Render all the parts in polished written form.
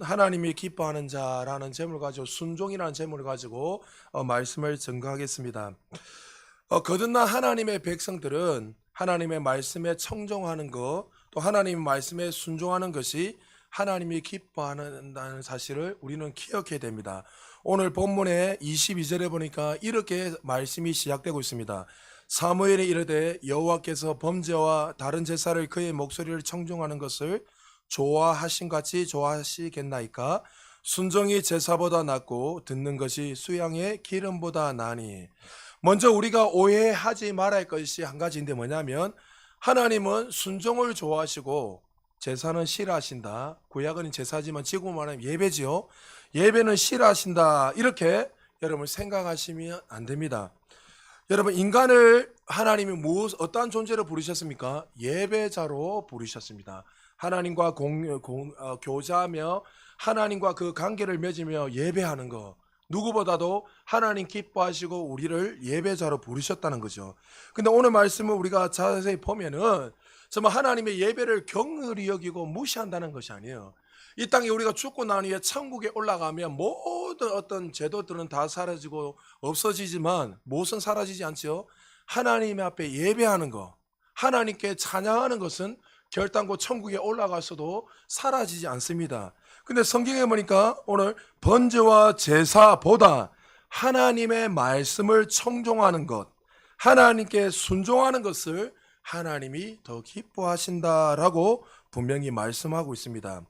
하나님이 기뻐하는 자라는 제목을 가지고 순종이라는 제목을 가지고 말씀을 증거하겠습니다. 거듭난 하나님의 백성들은 하나님의 말씀에 청종하는 것, 또 하나님의 말씀에 순종하는 것이 하나님이 기뻐하는다는 사실을 우리는 기억해야 됩니다. 오늘 본문의 22절에 보니까 이렇게 말씀이 시작되고 있습니다. 사무엘이 이르되 여호와께서 범죄와 다른 제사를 그의 목소리를 청종하는 것을 좋아하신 같이 좋아하시겠나이까? 순종이 제사보다 낫고 듣는 것이 수양의 기름보다 나으니. 먼저 우리가 오해하지 말아야 할 것이 한 가지인데 뭐냐면, 하나님은 순종을 좋아하시고 제사는 싫어하신다. 구약은 제사지만 지금 말하면 예배지요. 예배는 싫어하신다. 이렇게 여러분 생각하시면 안 됩니다. 여러분, 인간을 하나님이 어떠한 존재로 부르셨습니까? 예배자로 부르셨습니다. 하나님과 교제하며 하나님과 그 관계를 맺으며 예배하는 것, 누구보다도 하나님 기뻐하시고 우리를 예배자로 부르셨다는 거죠. 근데 오늘 말씀을 우리가 자세히 보면은 정말 하나님의 예배를 경휼히 여기고 무시한다는 것이 아니에요. 이 땅에 우리가 죽고 난 후에 천국에 올라가면 모든 어떤 제도들은 다 사라지고 없어지지만 무엇은 사라지지 않죠? 하나님 앞에 예배하는 것, 하나님께 찬양하는 것은 결단코 천국에 올라가서도 사라지지 않습니다. 근데 성경에 보니까 오늘 번제와 제사보다 하나님의 말씀을 청종하는 것, 하나님께 순종하는 것을 하나님이 더 기뻐하신다라고 분명히 말씀하고 있습니다.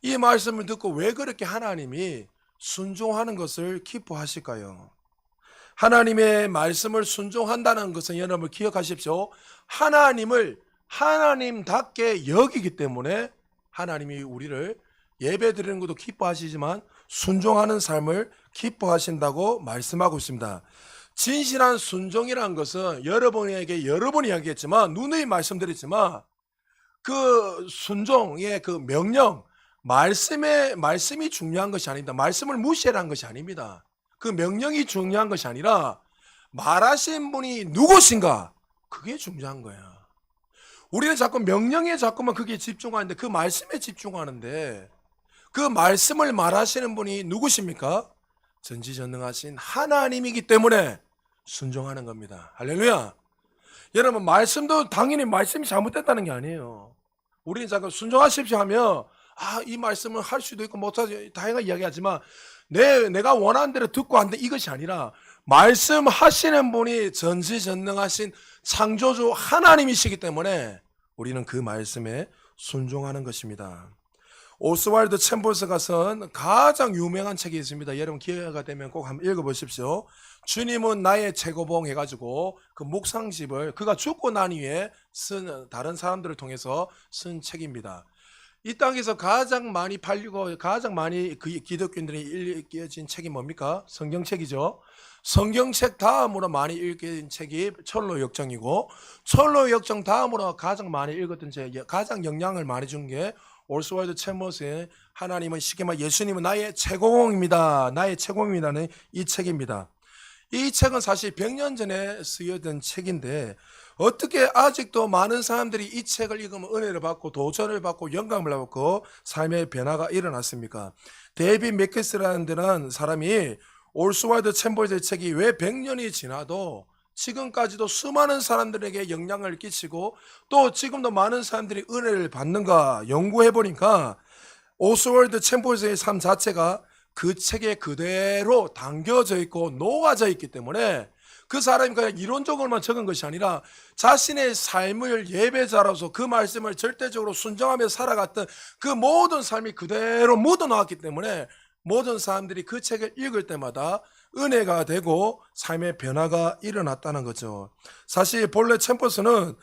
이 말씀을 듣고 왜 그렇게 하나님이 순종하는 것을 기뻐하실까요? 하나님의 말씀을 순종한다는 것은 여러분 기억하십시오. 하나님을 하나님답게 여기기 때문에 하나님이 우리를 예배드리는 것도 기뻐하시지만 순종하는 삶을 기뻐하신다고 말씀하고 있습니다. 진실한 순종이라는 것은 여러분에게 여러 번 이야기했지만, 누누이 말씀드렸지만, 그 순종의 그 명령, 말씀이 중요한 것이 아닙니다. 말씀을 무시하라는 것이 아닙니다. 그 명령이 중요한 것이 아니라 말하신 분이 누구신가, 그게 중요한 거야. 우리는 자꾸 명령에 자꾸만 그게 집중하는데, 그 말씀에 집중하는데, 그 말씀을 말하시는 분이 누구십니까? 전지전능하신 하나님이기 때문에 순종하는 겁니다. 할렐루야. 여러분, 말씀도 당연히 말씀이 잘못됐다는 게 아니에요. 우리는 자꾸 순종하십시오 하면 이 말씀을 할 수도 있고 못하지, 다양하게 이야기하지만 내가 원하는 대로 듣고 한다, 이것이 아니라 말씀하시는 분이 전지전능하신 창조주 하나님이시기 때문에 우리는 그 말씀에 순종하는 것입니다. 오스왈드 챔버스가 쓴 가장 유명한 책이 있습니다. 여러분 기회가 되면 꼭 한번 읽어보십시오. 주님은 나의 최고봉 해가지고 그 묵상집을 그가 죽고 난 후에 쓴, 다른 사람들을 통해서 쓴 책입니다. 이 땅에서 가장 많이 팔리고 가장 많이 기독교인들이 읽혀진 책이 뭡니까? 성경책이죠. 성경책 다음으로 많이 읽힌 책이 철로역정이고, 철로역정 다음으로 가장 많이 읽었던 책, 가장 영향을 많이 준 게 올스월드 챔버스의 하나님은, 쉽게 말해 예수님은 나의 최고봉입니다, 나의 최고봉입니다는 이 책입니다. 이 책은 사실 100년 전에 쓰여진 책인데 어떻게 아직도 많은 사람들이 이 책을 읽으면 은혜를 받고 도전을 받고 영감을 받고 삶의 변화가 일어났습니까? 데이빗 맥키스라는 사람이 올스월드 챔버스의 책이 왜 100년이 지나도 지금까지도 수많은 사람들에게 영향을 끼치고 또 지금도 많은 사람들이 은혜를 받는가 연구해보니까, 오스월드 챔버스의 삶 자체가 그 책에 그대로 담겨져 있고 녹아져 있기 때문에, 그 사람이 그냥 이론적으로만 적은 것이 아니라 자신의 삶을 예배자로서 그 말씀을 절대적으로 순종하며 살아갔던 그 모든 삶이 그대로 묻어나왔기 때문에 모든 사람들이 그 책을 읽을 때마다 은혜가 되고 삶의 변화가 일어났다는 거죠. 사실 본래 챔버스는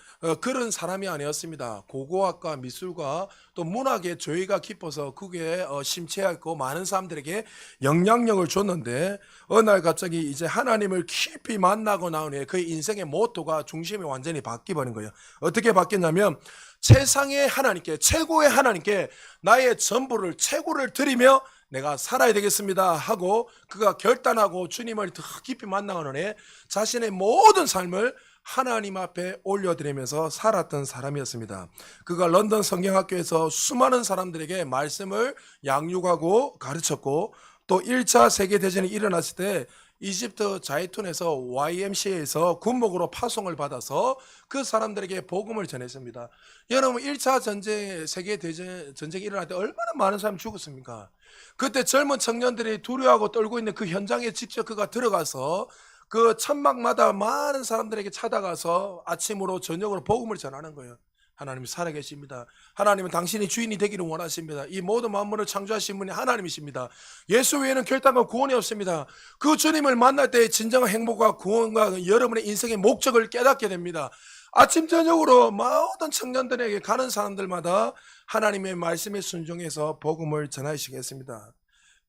그런 사람이 아니었습니다. 고고학과 미술과 또 문학의 조예가 깊어서 그게 심취했고 많은 사람들에게 영향력을 줬는데, 어느 날 갑자기 이제 하나님을 깊이 만나고 나온 후에 그의 인생의 모토가, 중심이 완전히 바뀌어버린 거예요. 어떻게 바뀌었냐면, 최상의 하나님께, 최고의 하나님께 나의 전부를, 최고를 드리며 내가 살아야 되겠습니다 하고 그가 결단하고 주님을 더 깊이 만나는 애 자신의 모든 삶을 하나님 앞에 올려드리면서 살았던 사람이었습니다. 그가 런던 성경학교에서 수많은 사람들에게 말씀을 양육하고 가르쳤고, 또 1차 세계대전이 일어났을 때 이집트 자이툰에서 YMCA에서 군목으로 파송을 받아서 그 사람들에게 복음을 전했습니다. 여러분, 1차 전쟁이 일어날 때 얼마나 많은 사람이 죽었습니까? 그때 젊은 청년들이 두려워하고 떨고 있는 그 현장에 직접 그가 들어가서 그 천막마다 많은 사람들에게 찾아가서 아침으로 저녁으로 복음을 전하는 거예요. 하나님이 살아계십니다. 하나님은 당신이 주인이 되기를 원하십니다. 이 모든 만물을 창조하신 분이 하나님이십니다. 예수 외에는 결단과 구원이 없습니다. 그 주님을 만날 때 진정한 행복과 구원과 여러분의 인생의 목적을 깨닫게 됩니다. 아침 저녁으로 모든 청년들에게 가는 사람들마다 하나님의 말씀에 순종해서 복음을 전하시겠습니다.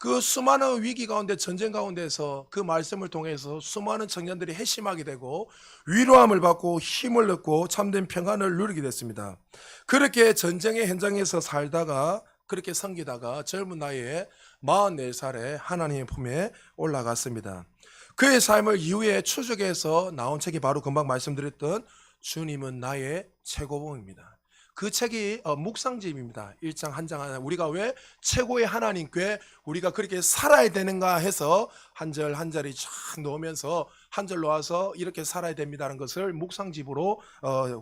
그 수많은 위기 가운데, 전쟁 가운데서 그 말씀을 통해서 수많은 청년들이 회심하게 되고 위로함을 받고 힘을 얻고 참된 평안을 누리게 됐습니다. 그렇게 전쟁의 현장에서 살다가, 그렇게 섬기다가 젊은 나이에 44살에 하나님의 품에 올라갔습니다. 그의 삶을 이후에 추적해서 나온 책이 바로 금방 말씀드렸던 주님은 나의 최고봉입니다. 그 책이 묵상집입니다. 1장 한 장 하나. 우리가 왜 최고의 하나님께 우리가 그렇게 살아야 되는가 해서 한 절 한 절이 쫙 놓으면서 한 절 놓아서 이렇게 살아야 됩니다라는 것을 묵상집으로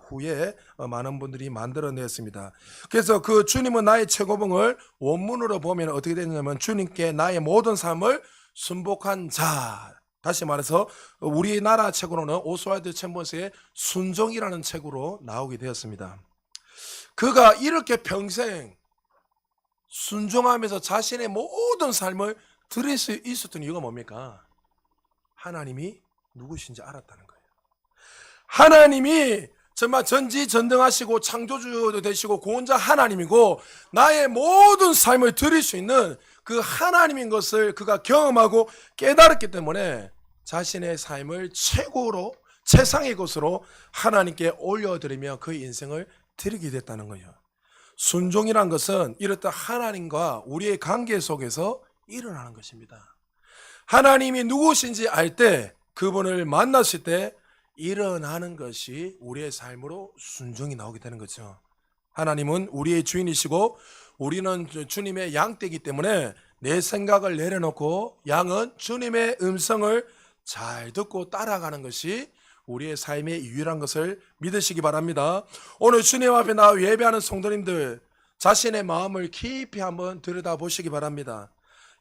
후에 많은 분들이 만들어냈습니다. 그래서 그 주님은 나의 최고봉을 원문으로 보면 어떻게 되냐면, 주님께 나의 모든 삶을 순복한 자. 다시 말해서 우리나라 책으로는 오스왈드 챔버스의 순종이라는 책으로 나오게 되었습니다. 그가 이렇게 평생 순종하면서 자신의 모든 삶을 드릴 수 있었던 이유가 뭡니까? 하나님이 누구신지 알았다는 거예요. 하나님이 정말 전지전능하시고 창조주도 되시고 구원자 하나님이고 나의 모든 삶을 드릴 수 있는 그 하나님인 것을 그가 경험하고 깨달았기 때문에 자신의 삶을 최고로, 최상의 것으로 하나님께 올려드리며 그 인생을 드리게 됐다는 거예요. 순종이란 것은 이렇다 하나님과 우리의 관계 속에서 일어나는 것입니다. 하나님이 누구신지 알 때, 그분을 만났을 때 일어나는 것이 우리의 삶으로 순종이 나오게 되는 거죠. 하나님은 우리의 주인이시고 우리는 주님의 양떼이기 때문에 내 생각을 내려놓고 양은 주님의 음성을 잘 듣고 따라가는 것이 우리의 삶의 유일한 것을 믿으시기 바랍니다. 오늘 주님 앞에 나와 예배하는 성도님들, 자신의 마음을 깊이 한번 들여다보시기 바랍니다.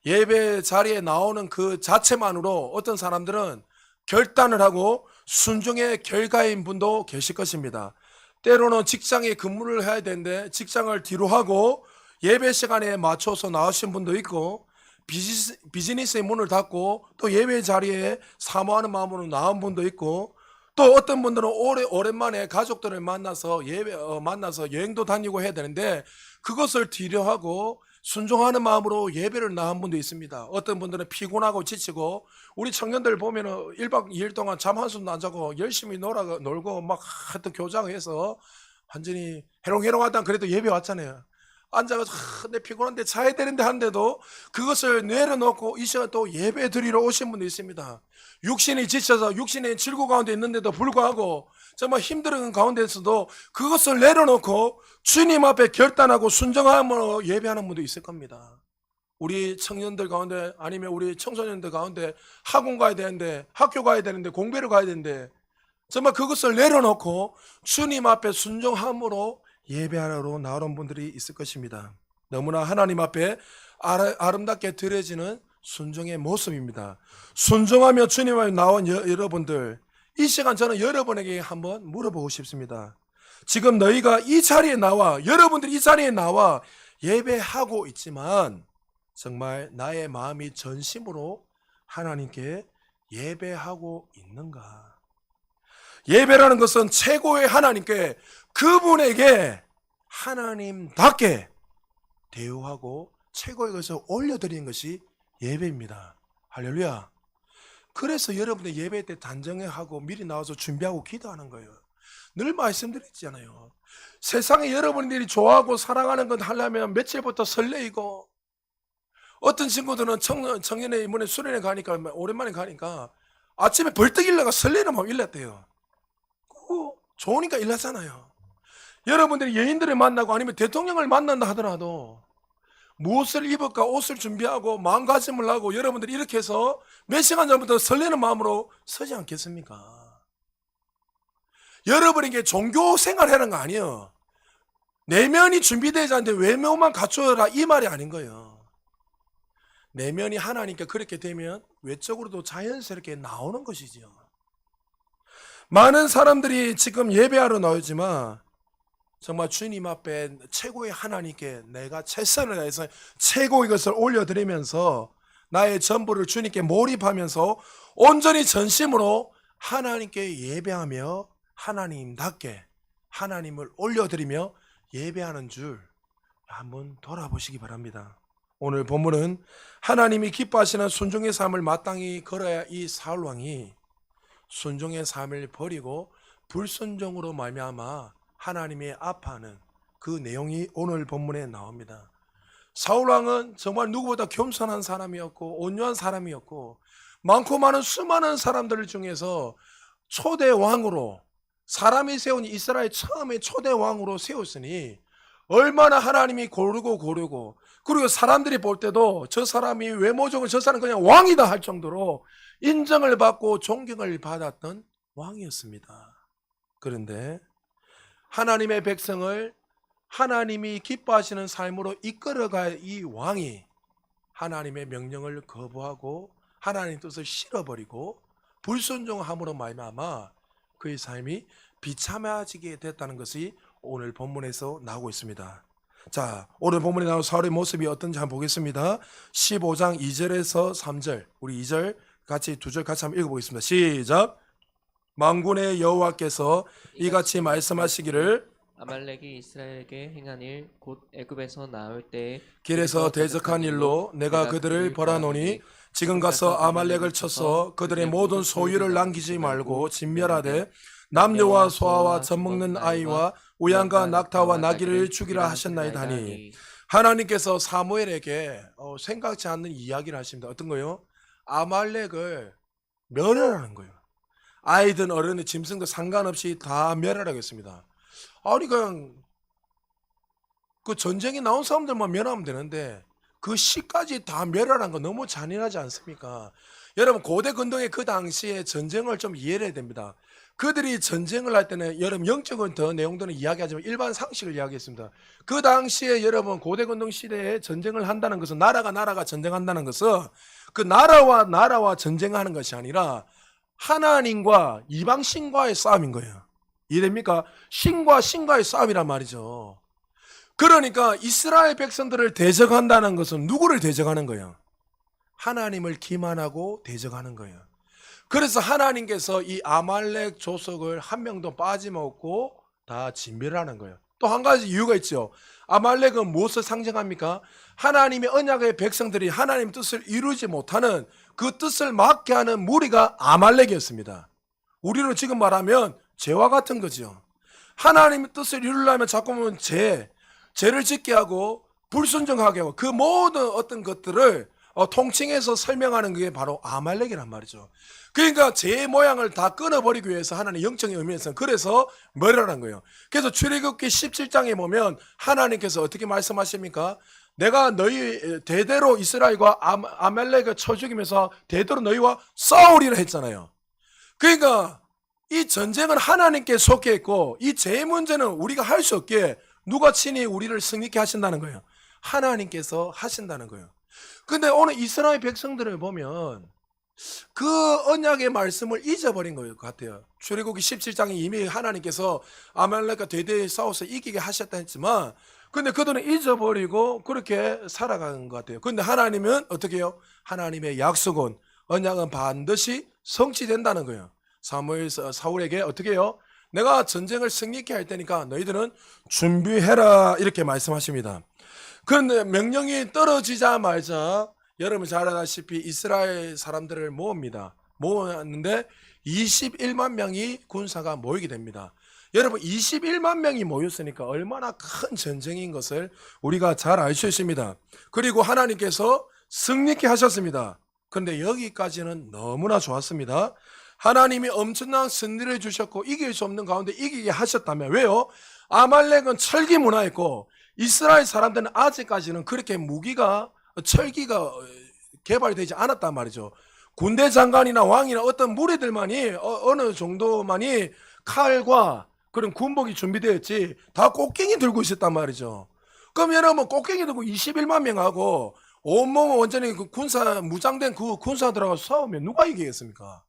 예배 자리에 나오는 그 자체만으로 어떤 사람들은 결단을 하고 순종의 결과인 분도 계실 것입니다. 때로는 직장에 근무를 해야 되는데 직장을 뒤로 하고 예배 시간에 맞춰서 나오신 분도 있고, 비즈니스의 문을 닫고 또 예배 자리에 사모하는 마음으로 나온 분도 있고, 또 어떤 분들은 오랜만에 가족들을 만나서 만나서 여행도 다니고 해야 되는데 그것을 뒤로하고 순종하는 마음으로 예배를 나온 분도 있습니다. 어떤 분들은 피곤하고 지치고, 우리 청년들 보면은 1박 2일 동안 잠 한숨도 안 자고 열심히 놀고 막 하여튼 교장해서 완전히 해롱해롱하다 그래도 예배 왔잖아요. 앉아가지고 내 피곤한데 자야 되는데 한데도 그것을 내려놓고 이 시간 또 예배 드리러 오신 분도 있습니다. 육신이 지쳐서 육신의 질고 가운데 있는데도 불구하고 정말 힘든 가운데서도 그것을 내려놓고 주님 앞에 결단하고 순종함으로 예배하는 분도 있을 겁니다. 우리 청년들 가운데, 아니면 우리 청소년들 가운데 학원 가야 되는데, 학교 가야 되는데, 공부를 가야 되는데 정말 그것을 내려놓고 주님 앞에 순종함으로 예배하러 나오는 분들이 있을 것입니다. 너무나 하나님 앞에 아름답게 드려지는 순종의 모습입니다. 순종하며 주님 앞에 나온 여러분들, 이 시간 저는 여러분에게 한번 물어보고 싶습니다. 지금 너희가 이 자리에 나와, 여러분들이 이 자리에 나와 예배하고 있지만 정말 나의 마음이 전심으로 하나님께 예배하고 있는가? 예배라는 것은 최고의 하나님께, 그분에게 하나님답게 대우하고 최고의 것을 올려드리는 것이 예배입니다. 할렐루야. 그래서 여러분들 예배 때 단정하고 미리 나와서 준비하고 기도하는 거예요. 늘 말씀드렸잖아요. 세상에 여러분들이 좋아하고 사랑하는 건 하려면 며칠부터 설레이고, 어떤 친구들은 청년회 이번에 수련회 가니까, 오랜만에 가니까 아침에 벌떡 일어나가 설레는 마음 일렀대요. 좋으니까 일하잖아요. 여러분들이 여인들을 만나고 아니면 대통령을 만난다 하더라도 무엇을 입을까 옷을 준비하고 마음가짐을 하고 여러분들이 이렇게 해서 몇 시간 전부터 설레는 마음으로 서지 않겠습니까? 여러분에게 종교 생활하는 거 아니에요. 내면이 준비되지 않는데 외모만 갖추어라 이 말이 아닌 거예요. 내면이 하나님께 그렇게 되면 외적으로도 자연스럽게 나오는 것이지요. 많은 사람들이 지금 예배하러 나오지만 정말 주님 앞에 최고의 하나님께 내가 최선을 다해서 최고의 것을 올려드리면서 나의 전부를 주님께 몰입하면서 온전히 전심으로 하나님께 예배하며 하나님답게 하나님을 올려드리며 예배하는 줄 한번 돌아보시기 바랍니다. 오늘 본문은 하나님이 기뻐하시는 순종의 삶을 마땅히 걸어야 이 사울왕이 순종의 삶을 버리고 불순종으로 말미암아 하나님의 아파하는 그 내용이 오늘 본문에 나옵니다. 사울왕은 정말 누구보다 겸손한 사람이었고 온유한 사람이었고 많고 많은 수많은 사람들 중에서 초대 왕으로 사람이 세운 이스라엘 처음에 초대 왕으로 세웠으니 얼마나 하나님이 고르고 그리고 사람들이 볼 때도 저 사람이 외모적으로 저 사람 그냥 왕이다 할 정도로 인정을 받고 존경을 받았던 왕이었습니다. 그런데 하나님의 백성을 하나님이 기뻐하시는 삶으로 이끌어갈 이 왕이 하나님의 명령을 거부하고 하나님 뜻을 실어버리고 불순종함으로 말미암아 그의 삶이 비참해지게 됐다는 것이 오늘 본문에서 나오고 있습니다. 자, 오늘 본문에 나온 사울의 모습이 어떤지 한번 보겠습니다. 15장 2절에서 3절, 우리 2절 같이 두 절 같이 한번 읽어보겠습니다. 시작. 만군의 여호와께서 이같이 말씀하시기를 아말렉이 이스라엘에게 행한 일 곧 애굽에서 나올 때 길에서 대적한 일로 내가 그들을 벌하노니 지금 가서 아말렉을 쳐서 그들의 모든 소유를 남기지 말고 진멸하되 남녀와 소아와 젖먹는 아이와 우양과 낙타와 나귀를 죽이라 하셨나이다 하니 하나님께서 사무엘에게 생각지 않는 이야기를 하십니다. 어떤 거요? 아말렉을 멸하라는 거예요. 아이든 어른든 짐승도 상관없이 다 멸하라겠습니다. 아니 그냥 그 전쟁에 나온 사람들만 멸하면 되는데 그 시까지 다 멸하라는 거 너무 잔인하지 않습니까? 여러분 고대 근동의 그 당시에 전쟁을 좀 이해해야 됩니다. 그들이 전쟁을 할 때는 여러분 영적인 더 내용들은 이야기하지만 일반 상식을 이야기했습니다. 그 당시에 여러분 고대 근동 시대에 전쟁을 한다는 것은 나라가 전쟁한다는 것은 그 나라와 전쟁하는 것이 아니라 하나님과 이방 신과의 싸움인 거예요. 이해됩니까? 신과 신과의 싸움이란 말이죠. 그러니까 이스라엘 백성들을 대적한다는 것은 누구를 대적하는 거예요? 하나님을 기만하고 대적하는 거예요. 그래서 하나님께서 이 아말렉 조석을 한 명도 빠짐없고 다 진멸하는 거예요. 또 한 가지 이유가 있죠. 아말렉은 무엇을 상징합니까? 하나님의 언약의 백성들이 하나님 뜻을 이루지 못하는 그 뜻을 막게 하는 무리가 아말렉이었습니다. 우리로 지금 말하면 죄와 같은 거죠. 하나님의 뜻을 이루려면 자꾸 보면 죄를 짓게 하고 불순종하게 하고 그 모든 어떤 것들을 통칭해서 설명하는 게 바로 아말렉이란 말이죠. 그러니까 죄의 모양을 다 끊어버리기 위해서 하나님 영적인 의미에서는 그래서 멸하라는 거예요. 그래서 출애굽기 17장에 보면 하나님께서 어떻게 말씀하십니까? 내가 너희 대대로 이스라엘과 아말렉을 쳐 죽이면서 대대로 너희와 싸우리라 했잖아요. 그러니까 이 전쟁은 하나님께 속해 있고 이 죄의 문제는 우리가 할 수 없기에 누가 친히 우리를 승리케 하신다는 거예요? 하나님께서 하신다는 거예요. 근데 오늘 이스라엘 백성들을 보면 그 언약의 말씀을 잊어버린 것 같아요. 출애굽기 17장에 이미 하나님께서 아말렉과 대대에 싸워서 이기게 하셨다 했지만 근데 그들은 잊어버리고 그렇게 살아가는 것 같아요. 근데 하나님은 어떻게 해요? 하나님의 약속은 언약은 반드시 성취된다는 거예요. 사울에게 어떻게 해요? 내가 전쟁을 승리케 할 테니까 너희들은 준비해라 이렇게 말씀하십니다. 그런데 명령이 떨어지자마자 여러분 잘 아다시피 이스라엘 사람들을 모았는데 21만 명이 군사가 모이게 됩니다. 여러분 21만 명이 모였으니까 얼마나 큰 전쟁인 것을 우리가 잘 알 수 있습니다. 그리고 하나님께서 승리케 하셨습니다. 그런데 여기까지는 너무나 좋았습니다. 하나님이 엄청난 승리를 주셨고 이길 수 없는 가운데 이기게 하셨다면 왜요? 아말렉은 철기 문화였고 이스라엘 사람들은 아직까지는 그렇게 무기가 철기가 개발되지 않았단 말이죠. 군대 장관이나 왕이나 어떤 무리들만이 어느 정도만이 칼과 그런 군복이 준비되어 있지 다 꽃갱이 들고 있었단 말이죠. 그럼 여러분 꽃갱이 들고 21만 명하고 온몸은 완전히 그 군사 무장된 그 군사 들어가서 싸우면 누가 이기겠습니까?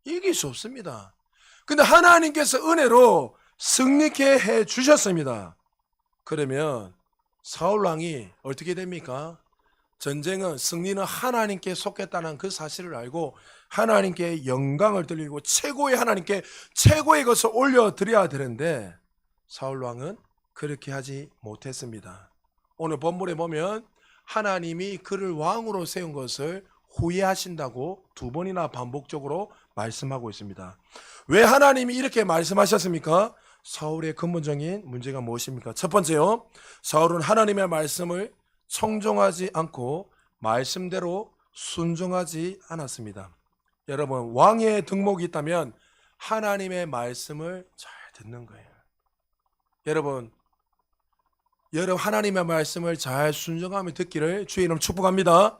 이길 수 없습니다. 근데 하나님께서 은혜로 승리케 해 주셨습니다. 그러면 사울 왕이 어떻게 됩니까? 전쟁은 승리는 하나님께 속했다는 그 사실을 알고 하나님께 영광을 돌리고 최고의 하나님께 최고의 것을 올려드려야 되는데 사울 왕은 그렇게 하지 못했습니다. 오늘 본문에 보면 하나님이 그를 왕으로 세운 것을 후회하신다고 두 번이나 반복적으로 말씀하고 있습니다. 왜 하나님이 이렇게 말씀하셨습니까? 사울의 근본적인 문제가 무엇입니까? 첫 번째요, 사울은 하나님의 말씀을 청종하지 않고 말씀대로 순종하지 않았습니다. 여러분, 왕의 덕목이 있다면 하나님의 말씀을 잘 듣는 거예요. 여러분 하나님의 말씀을 잘 순종하며 듣기를 주의 이름 축복합니다.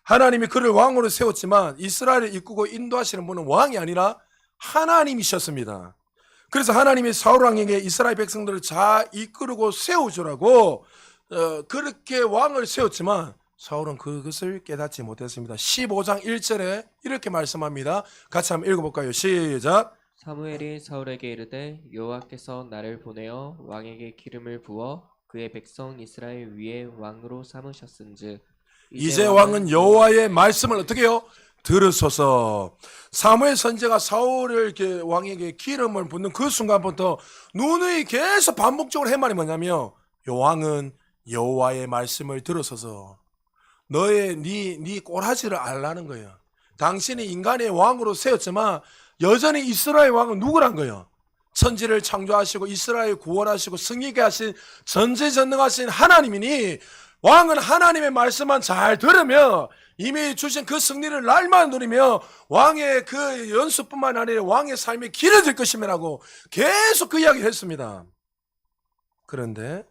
하나님이 그를 왕으로 세웠지만 이스라엘을 이끌고 인도하시는 분은 왕이 아니라 하나님이셨습니다. 그래서 하나님이 사울 왕에게 이스라엘 백성들을 잘 이끌고 세워주라고 그렇게 왕을 세웠지만 사울은 그것을 깨닫지 못했습니다. 15장 1절에 이렇게 말씀합니다. 같이 한번 읽어볼까요? 시작. 사무엘이 사울에게 이르되 여호와께서 나를 보내어 왕에게 기름을 부어 그의 백성 이스라엘 위에 왕으로 삼으셨은즉 이제 왕은 여호와의 말씀을 어떻게 해요? 들으소서. 사무엘 선지자가 사울을 이렇게 왕에게 기름을 붓는 그 순간부터 누누이 계속 반복적으로 한 말이 뭐냐면 왕은 여호와의 말씀을 들으소서. 너의 네 꼬라지를 알라는 거예요. 당신이 인간의 왕으로 세웠지만 여전히 이스라엘 왕은 누구란 거예요? 천지를 창조하시고 이스라엘 구원하시고 승리케 하신 전지전능하신 하나님이니 왕은 하나님의 말씀만 잘 들으며 이미 주신 그 승리를 날만 누리며 왕의 그 연수뿐만 아니라 왕의 삶이 길어질 것이라고 계속 그 이야기를 했습니다. 그런데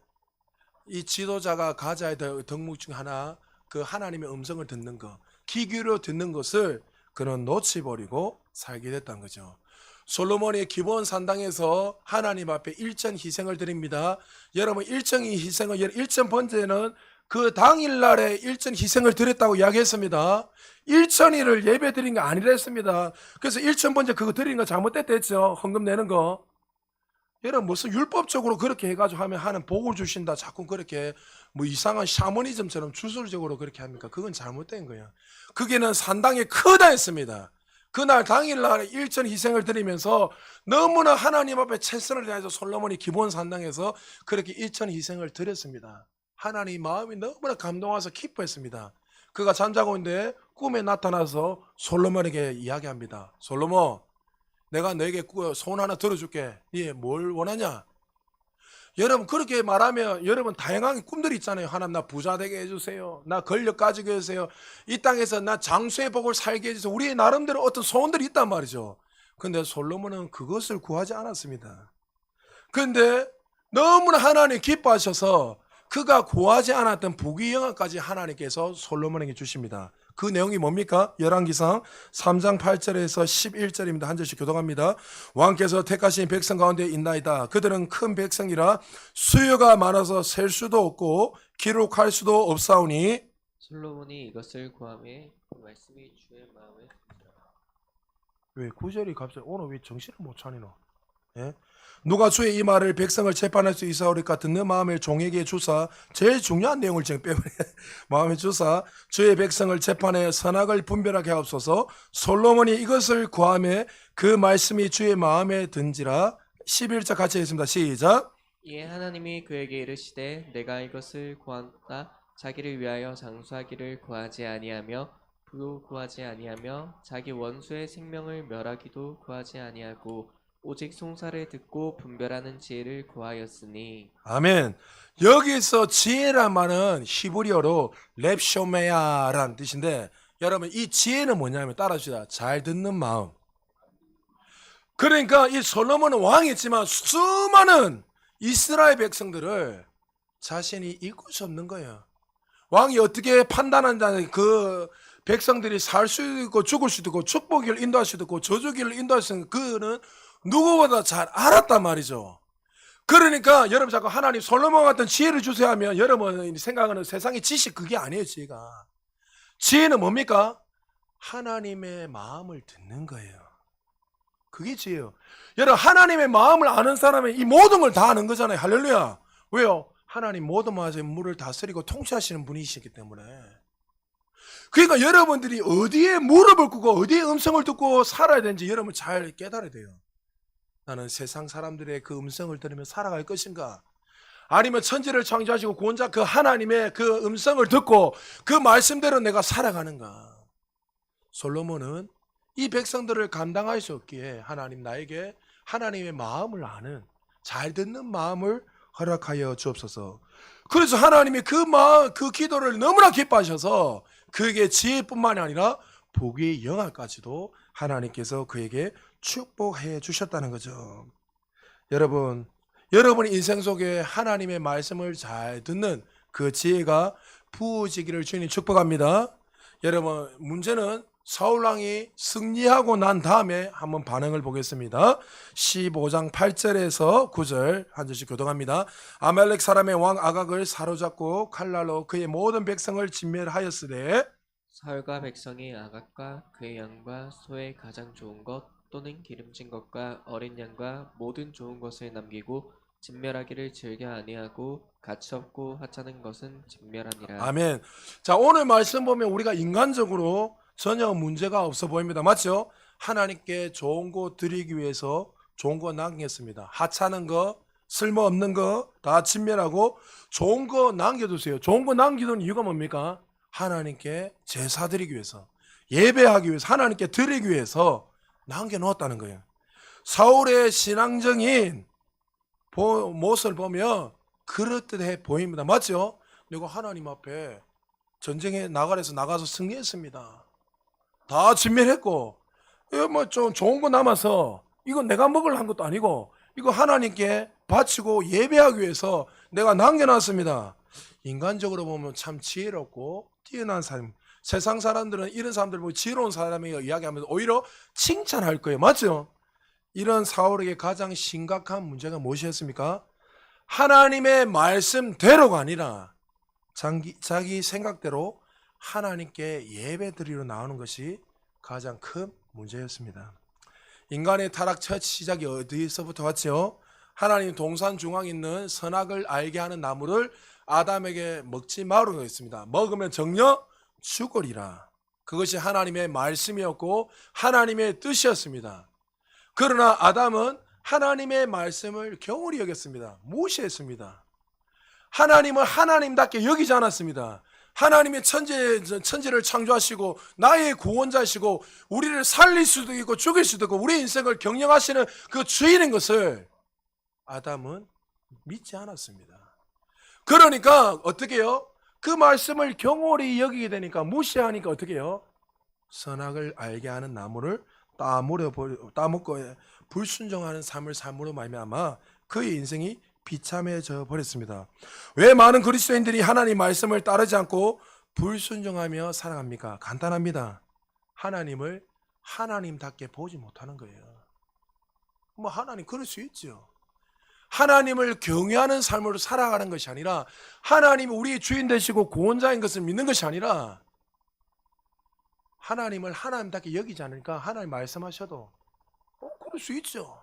이 지도자가 가져야 될 덕목 중 하나, 그 하나님의 음성을 듣는 것, 귀 기울여 듣는 것을 그는 놓치버리고 살게 됐다는 거죠. 솔로몬의 기브온 산당에서 하나님 앞에 일전 희생을 드립니다. 여러분, 일전 희생을, 일전 번제는 그 당일날에 일전 희생을 드렸다고 이야기했습니다. 일천이를 예배 드린 게 아니라 했습니다. 그래서 일천 번째 그거 드리는 거 잘못됐다 했죠. 헌금 내는 거. 여러분, 무슨 율법적으로 그렇게 해가지고 하는 복을 주신다 자꾸 그렇게 뭐 이상한 샤머니즘처럼 주술적으로 그렇게 합니까? 그건 잘못된 거예요. 그게는 산당에 크다 했습니다. 그날 당일날 일천 희생을 드리면서 너무나 하나님 앞에 최선을 다해서 솔로몬이 기브온 산당에서 그렇게 일천 희생을 드렸습니다. 하나님 마음이 너무나 감동해서 기뻐했습니다. 그가 잠자고 있는데 꿈에 나타나서 솔로몬에게 이야기합니다. 솔로몬, 내가 너에게 소원 하나 들어줄게. 네 뭘 원하냐? 여러분, 그렇게 말하면 여러분 다양한 꿈들이 있잖아요. 하나님, 나 부자 되게 해주세요. 나 권력 가지게 해주세요. 이 땅에서 나 장수의 복을 살게 해주세요. 우리의 나름대로 어떤 소원들이 있단 말이죠. 근데 솔로몬은 그것을 구하지 않았습니다. 근데 너무나 하나님 기뻐하셔서 그가 구하지 않았던 부귀 영화까지 하나님께서 솔로몬에게 주십니다. 그 내용이 뭡니까? 열왕기상 3장 8절에서 11절입니다. 한 절씩 교독합니다. 왕께서 택하신 백성 가운데 있나이다. 그들은 큰 백성이라 수요가 많아서 셀 수도 없고 기록할 수도 없사오니. 솔로몬이 이것을 구하매 그 말씀이 주의 마음에 든지라. 왜 구절이 갑자기 오늘 왜 정신을 못 차리노? 예? 누가 주의 이 말을 백성을 재판할 수 있사오리까 듣는 마음을 종에게 주사, 제일 중요한 내용을 지금 빼버려. 마음에 주사 주의 백성을 재판해 선악을 분별하게 하옵소서. 솔로몬이 이것을 구하며 그 말씀이 주의 마음에 든지라. 11절 같이 하겠습니다. 시작. 이에 하나님이 그에게 이르시되 내가 이것을 구한다. 자기를 위하여 장수하기를 구하지 아니하며 부도 구하지 아니하며 자기 원수의 생명을 멸하기도 구하지 아니하고 오직 송사를 듣고 분별하는 지혜를 구하였으니. 아멘. 여기서 지혜란 말은 히브리어로 렙쇼메야라는 뜻인데, 여러분 이 지혜는 뭐냐면 따라주시다. 잘 듣는 마음. 그러니까 이 솔로몬은 왕이었지만 수많은 이스라엘 백성들을 자신이 이끌 수 없는 거예요. 왕이 어떻게 판단한다는 그 백성들이 살 수도 있고 죽을 수도 있고 축복을 인도할 수도 있고 저주기를 인도할 수 있는 그는 누구보다 잘 알았단 말이죠. 그러니까 여러분 자꾸 하나님 솔로몬 같은 지혜를 주세요 하면 여러분이 생각하는 세상의 지식 그게 아니에요. 지혜가 지혜는 뭡니까? 하나님의 마음을 듣는 거예요. 그게 지혜예요. 여러분 하나님의 마음을 아는 사람은 이 모든 걸 다 아는 거잖아요. 할렐루야. 왜요? 하나님 모든 만물을 다스리고 통치하시는 분이시기 때문에. 그러니까 여러분들이 어디에 무릎을 꿇고 어디에 음성을 듣고 살아야 되는지 여러분 잘 깨달아야 돼요. 나는 세상 사람들의 그 음성을 들으며 살아갈 것인가? 아니면 천지를 창조하시고 구원자 그 하나님의 그 음성을 듣고 그 말씀대로 내가 살아가는가? 솔로몬은 이 백성들을 감당할 수 없기에 하나님 나에게 하나님의 마음을 아는 잘 듣는 마음을 허락하여 주옵소서. 그래서 하나님이 그 마음, 그 기도를 너무나 기뻐하셔서 그에게 지혜뿐만이 아니라 복의 영화까지도 하나님께서 그에게 축복해 주셨다는 거죠. 여러분의 인생 속에 하나님의 말씀을 잘 듣는 그 지혜가 부어지기를 주님 축복합니다. 여러분 문제는 사울왕이 승리하고 난 다음에 한번 반응을 보겠습니다. 15장 8절에서 9절 한 절씩 교독합니다. 아말렉 사람의 왕 아각을 사로잡고 칼날로 그의 모든 백성을 진멸하였으되 사울과 백성이 아각과 그의 양과 소의 가장 좋은 것 또는 기름진 것과 어린 양과 모든 좋은 것을 남기고 진멸하기를 즐겨 아니하고 가치없고 하찮은 것은 진멸하니라. 아멘. 자, 오늘 말씀 보면 우리가 인간적으로 전혀 문제가 없어 보입니다. 맞죠? 하나님께 좋은 거 드리기 위해서 좋은 거 남겼습니다. 하찮은 거, 쓸모없는 거 다 진멸하고 좋은 거 남겨두세요. 좋은 거 남기는 이유가 뭡니까? 하나님께 제사 드리기 위해서, 예배하기 위해서, 하나님께 드리기 위해서 남겨놓았다는 거예요. 사울의 신앙적인 모습을 보면 그렇듯해 보입니다. 맞죠? 내가 하나님 앞에 전쟁에 나가서 승리했습니다. 다 진멸했고, 이거 뭐 좀 좋은 거 남아서 이거 내가 먹으려 한 것도 아니고 이거 하나님께 바치고 예배하기 위해서 내가 남겨놨습니다. 인간적으로 보면 참 지혜롭고 뛰어난 사람. 세상 사람들은 이런 사람들 보고 지혜로운 사람에게 이야기하면서 오히려 칭찬할 거예요. 맞죠? 이런 사울에게 가장 심각한 문제가 무엇이었습니까? 하나님의 말씀대로가 아니라 자기 생각대로 하나님께 예배 드리러 나오는 것이 가장 큰 문제였습니다. 인간의 타락 첫 시작이 어디서부터 왔죠? 하나님 동산 중앙에 있는 선악을 알게 하는 나무를 아담에게 먹지 말라고 했습니다. 먹으면 정녕 죽으리라. 그것이 하나님의 말씀이었고 하나님의 뜻이었습니다. 그러나 아담은 하나님의 말씀을 경홀히 여겼습니다. 무시했습니다. 하나님을 하나님답게 여기지 않았습니다. 하나님이 천지를 창조하시고 나의 구원자시고 우리를 살릴 수도 있고 죽일 수도 있고 우리 인생을 경영하시는 그 주인인 것을 아담은 믿지 않았습니다. 그러니까 어떻게 해요? 그 말씀을 경홀히 여기게 되니까 무시하니까 어떻게 해요? 선악을 알게 하는 나무를 따먹고 불순종하는 삶을 삶으로 말미암아 그의 인생이 비참해져 버렸습니다. 왜 많은 그리스도인들이 하나님 말씀을 따르지 않고 불순종하며 살아갑니까? 간단합니다. 하나님을 하나님답게 보지 못하는 거예요. 뭐 하나님 그럴 수 있죠. 하나님을 경외하는 삶으로 살아가는 것이 아니라 하나님이 우리의 주인 되시고 구원자인 것을 믿는 것이 아니라 하나님을 하나님답게 여기지 않으니까 하나님 말씀하셔도 그럴 수 있죠.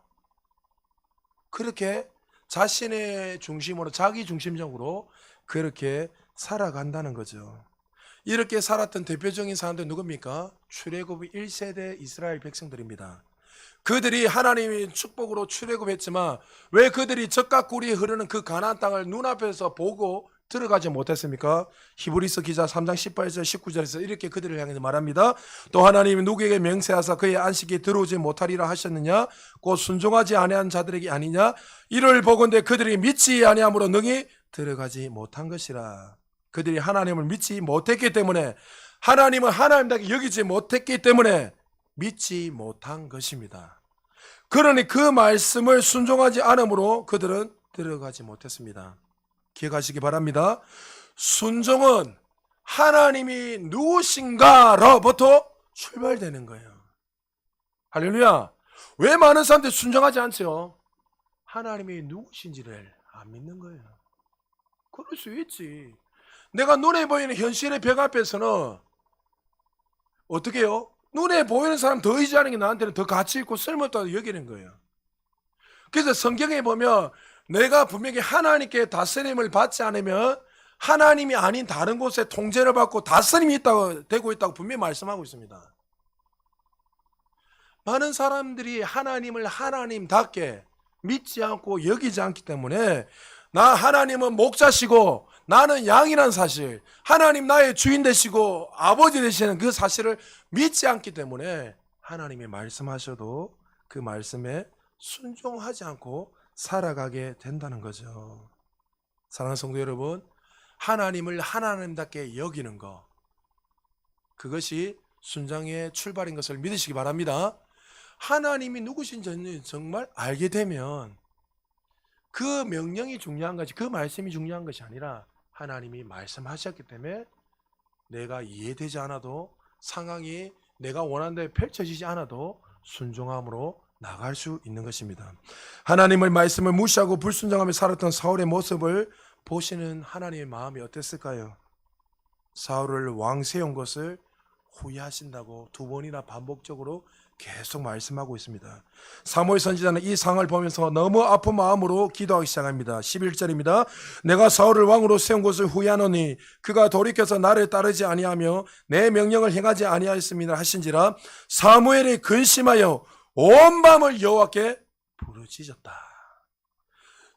그렇게 자신의 중심으로 자기 중심적으로 그렇게 살아간다는 거죠. 이렇게 살았던 대표적인 사람들 누굽니까? 출애굽의 1세대 이스라엘 백성들입니다. 그들이 하나님의 축복으로 출애굽했지만 왜 그들이 젖과 꿀이 흐르는 그 가나안 땅을 눈앞에서 보고 들어가지 못했습니까? 히브리서 기자 3장 18절 19절에서 이렇게 그들을 향해 말합니다. 또 하나님이 누구에게 맹세하사 그의 안식에 들어오지 못하리라 하셨느냐? 곧 순종하지 아니한 자들에게 아니냐? 이를 보건대 그들이 믿지 아니함으로 능히 들어가지 못한 것이라. 그들이 하나님을 믿지 못했기 때문에 하나님을 하나님답게 여기지 못했기 때문에 믿지 못한 것입니다. 그러니 그 말씀을 순종하지 않으므로 그들은 들어가지 못했습니다. 기억하시기 바랍니다. 순종은 하나님이 누구신가로부터 출발되는 거예요. 할렐루야. 왜 많은 사람들이 순종하지 않죠? 하나님이 누구신지를 안 믿는 거예요. 그럴 수 있지. 내가 눈에 보이는 현실의 벽 앞에서는 어떻게 해요? 눈에 보이는 사람 더 의지하는 게 나한테는 더 가치 있고 쓸모있다고 여기는 거예요. 그래서 성경에 보면 내가 분명히 하나님께 다스림을 받지 않으면 하나님이 아닌 다른 곳에 통제를 받고 다스림이 되고 있다고 분명히 말씀하고 있습니다. 많은 사람들이 하나님을 하나님답게 믿지 않고 여기지 않기 때문에 하나님은 목자시고 나는 양이란 사실, 하나님 나의 주인 되시고 아버지 되시는 그 사실을 믿지 않기 때문에 하나님이 말씀하셔도 그 말씀에 순종하지 않고 살아가게 된다는 거죠. 사랑하는 성도 여러분, 하나님을 하나님답게 여기는 것, 그것이 순종의 출발인 것을 믿으시기 바랍니다. 하나님이 누구신지 정말 알게 되면 그 명령이 중요한 것이, 그 말씀이 중요한 것이 아니라 하나님이 말씀하셨기 때문에 내가 이해되지 않아도, 상황이 내가 원하는 대로 펼쳐지지 않아도 순종함으로 나갈 수 있는 것입니다. 하나님의 말씀을 무시하고 불순종하며 살았던 사울의 모습을 보시는 하나님의 마음이 어땠을까요? 사울을 왕 세운 것을 후회하신다고 두 번이나 반복적으로 계속 말씀하고 있습니다. 사무엘 선지자는 이 상을 보면서 너무 아픈 마음으로 기도하기 시작합니다. 11절입니다. 내가 사울을 왕으로 세운 것을 후회하노니 그가 돌이켜서 나를 따르지 아니하며 내 명령을 행하지 아니하였습니다 하신지라. 사무엘이 근심하여 온 밤을 여호와께 부르짖었다.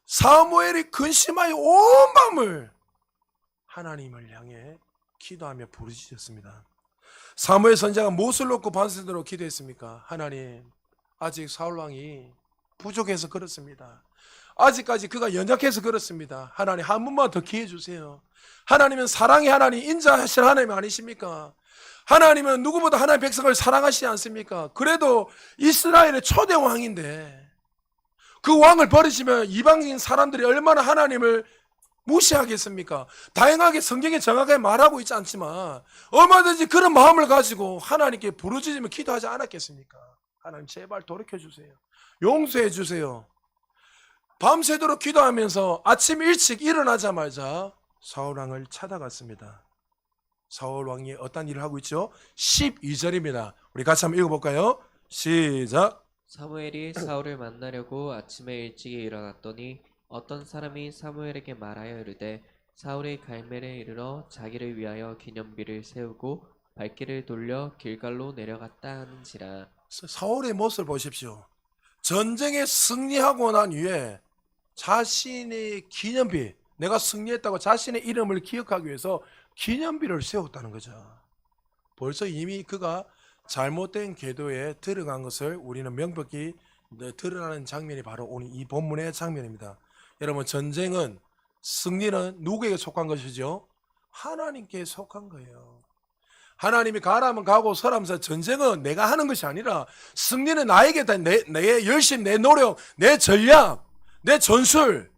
사무엘이 근심하여 온 밤을 하나님을 향해 기도하며 부르짖었습니다. 사무엘 선지자가 무엇을 놓고 반세대로 기도했습니까? 하나님, 아직 사울왕이 부족해서 그렇습니다. 아직까지 그가 연약해서 그렇습니다. 하나님, 한 번만 더 기회 주세요. 하나님은 사랑의 하나님, 인자하신 하나님 아니십니까? 하나님은 누구보다 하나님의 백성을 사랑하시지 않습니까? 그래도 이스라엘의 초대 왕인데 그 왕을 버리시면 이방인 사람들이 얼마나 하나님을 무시하겠습니까? 다양하게 성경에 정확하게 말하고 있지 않지만 얼마든지 그런 마음을 가지고 하나님께 부르짖으며 기도하지 않았겠습니까? 하나님 제발 돌이켜주세요. 용서해 주세요. 밤새도록 기도하면서 아침 일찍 일어나자마자 사울왕을 찾아갔습니다. 사울왕이 어떤 일을 하고 있죠? 12절입니다. 우리 같이 한번 읽어볼까요? 시작. 사무엘이 사울을 만나려고 아침에 일찍 일어났더니 어떤 사람이 사무엘에게 말하여 이르되 사울이 갈멜에 이르러 자기를 위하여 기념비를 세우고 발길을 돌려 길갈로 내려갔다 하는지라. 사울의 모습을 보십시오. 전쟁에 승리하고 난 후에 자신의 기념비, 내가 승리했다고 자신의 이름을 기억하기 위해서 기념비를 세웠다는 거죠. 벌써 이미 그가 잘못된 궤도에 들어간 것을 우리는 명백히 드러나는 장면이 바로 오늘 이 본문의 장면입니다. 여러분, 전쟁은, 승리는 누구에게 속한 것이죠? 하나님께 속한 거예요. 하나님이 가라면 가고 서라면서 전쟁은 내가 하는 것이 아니라 승리는 나에게 다 내 열심, 내 노력, 내 전략, 내 전술,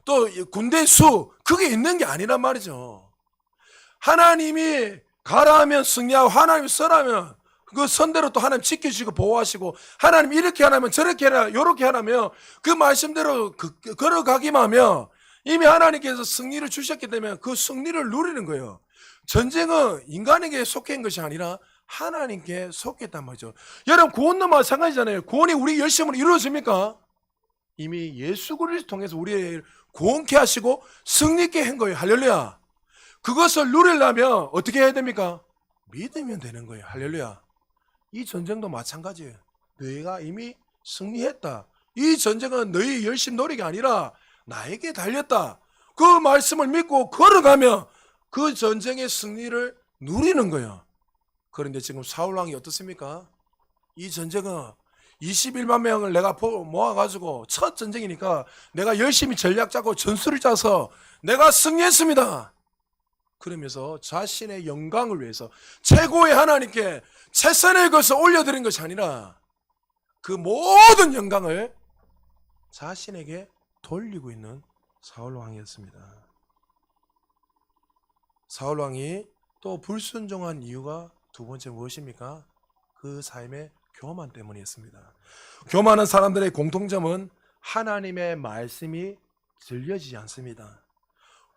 또 군대 수, 그게 있는 게 아니란 말이죠. 하나님이 가라 하면 승리하고 하나님이 서라면 그 선대로 또 하나님 지켜주시고 보호하시고, 하나님 이렇게 하라면 저렇게 하라, 요렇게 하라면 그 말씀대로 걸어가기만 하면 이미 하나님께서 승리를 주셨기 때문에 그 승리를 누리는 거예요. 전쟁은 인간에게 속해 있는 것이 아니라 하나님께 속했단 말이죠. 여러분, 구원도 마찬가지잖아요. 구원이 우리 열심으로 이루어집니까? 이미 예수 그리스도 통해서 우리를 구원케 하시고 승리케 한 거예요. 할렐루야. 그것을 누리려면 어떻게 해야 됩니까? 믿으면 되는 거예요. 할렐루야. 이 전쟁도 마찬가지예요. 너희가 이미 승리했다. 이 전쟁은 너희 열심 노력이 아니라 나에게 달렸다. 그 말씀을 믿고 걸어가면 그 전쟁의 승리를 누리는 거예요. 그런데 지금 사울왕이 어떻습니까? 이 전쟁은 21만 명을 내가 모아가지고 첫 전쟁이니까 내가 열심히 전략 짜고 전술을 짜서 내가 승리했습니다. 그러면서 자신의 영광을 위해서 최고의 하나님께 최선의 것을 올려드린 것이 아니라 그 모든 영광을 자신에게 돌리고 있는 사울왕이었습니다. 사울왕이 또 불순종한 이유가 두 번째 무엇입니까? 그 삶의 교만 때문이었습니다. 교만한 사람들의 공통점은 하나님의 말씀이 들려지지 않습니다.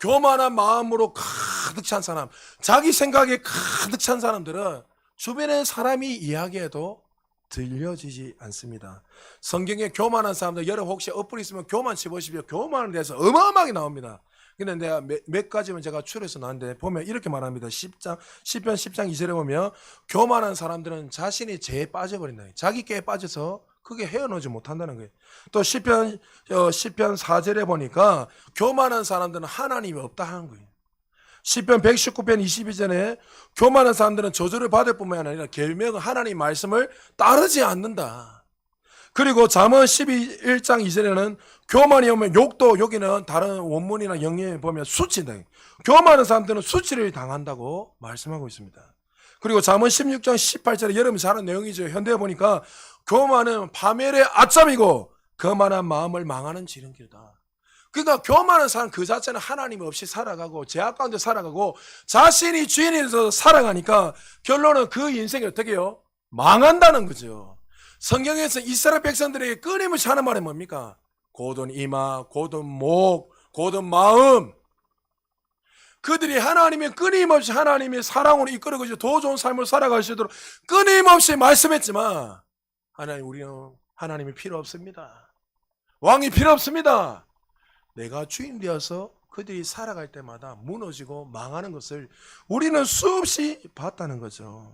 교만한 마음으로 가득 찬 사람, 자기 생각에 가득 찬 사람들은 주변의 사람이 이야기해도 들려지지 않습니다. 성경에 교만한 사람들, 여러분 혹시 어플 있으면 교만 쳐보십시오. 교만에 대해서 어마어마하게 나옵니다. 근데 내가 몇 가지만 제가 추려서 나왔는데 보면 이렇게 말합니다. 10편 10장 2절에 보면 교만한 사람들은 자신이 죄에 빠져버린다. 자기 깨에 빠져서 그게 헤어나오지 못한다는 거예요. 또 시편 4절에 보니까 교만한 사람들은 하나님이 없다 하는 거예요. 시편 119편 22절에 교만한 사람들은 저주를 받을 뿐만 아니라 결명은 하나님 말씀을 따르지 않는다. 그리고 잠언 11장 2절에는 교만이 오면 욕도, 여기는 다른 원문이나 영예에 보면 수치다. 교만한 사람들은 수치를 당한다고 말씀하고 있습니다. 그리고 잠언 16장 18절에 여러분이 잘 아는 내용이죠. 현대에 보니까 교만은 파멸의 아점이고 거만한 마음을 망하는 지름길이다. 그러니까 교만한 사람 그 자체는 하나님 없이 살아가고 죄악 가운데 살아가고 자신이 주인에서 살아가니까 결론은 그 인생이 어떻게 해요? 망한다는 거죠. 성경에서 이스라엘 백성들에게 끊임없이 하는 말이 뭡니까? 곧은 이마, 곧은 목, 곧은 마음. 그들이 하나님의 끊임없이 하나님의 사랑으로 이끌어가지고 더 좋은 삶을 살아갈 수 있도록 끊임없이 말씀했지만 하나님, 우리는 하나님이 필요 없습니다. 왕이 필요 없습니다. 내가 주인 되어서 그들이 살아갈 때마다 무너지고 망하는 것을 우리는 수없이 봤다는 거죠.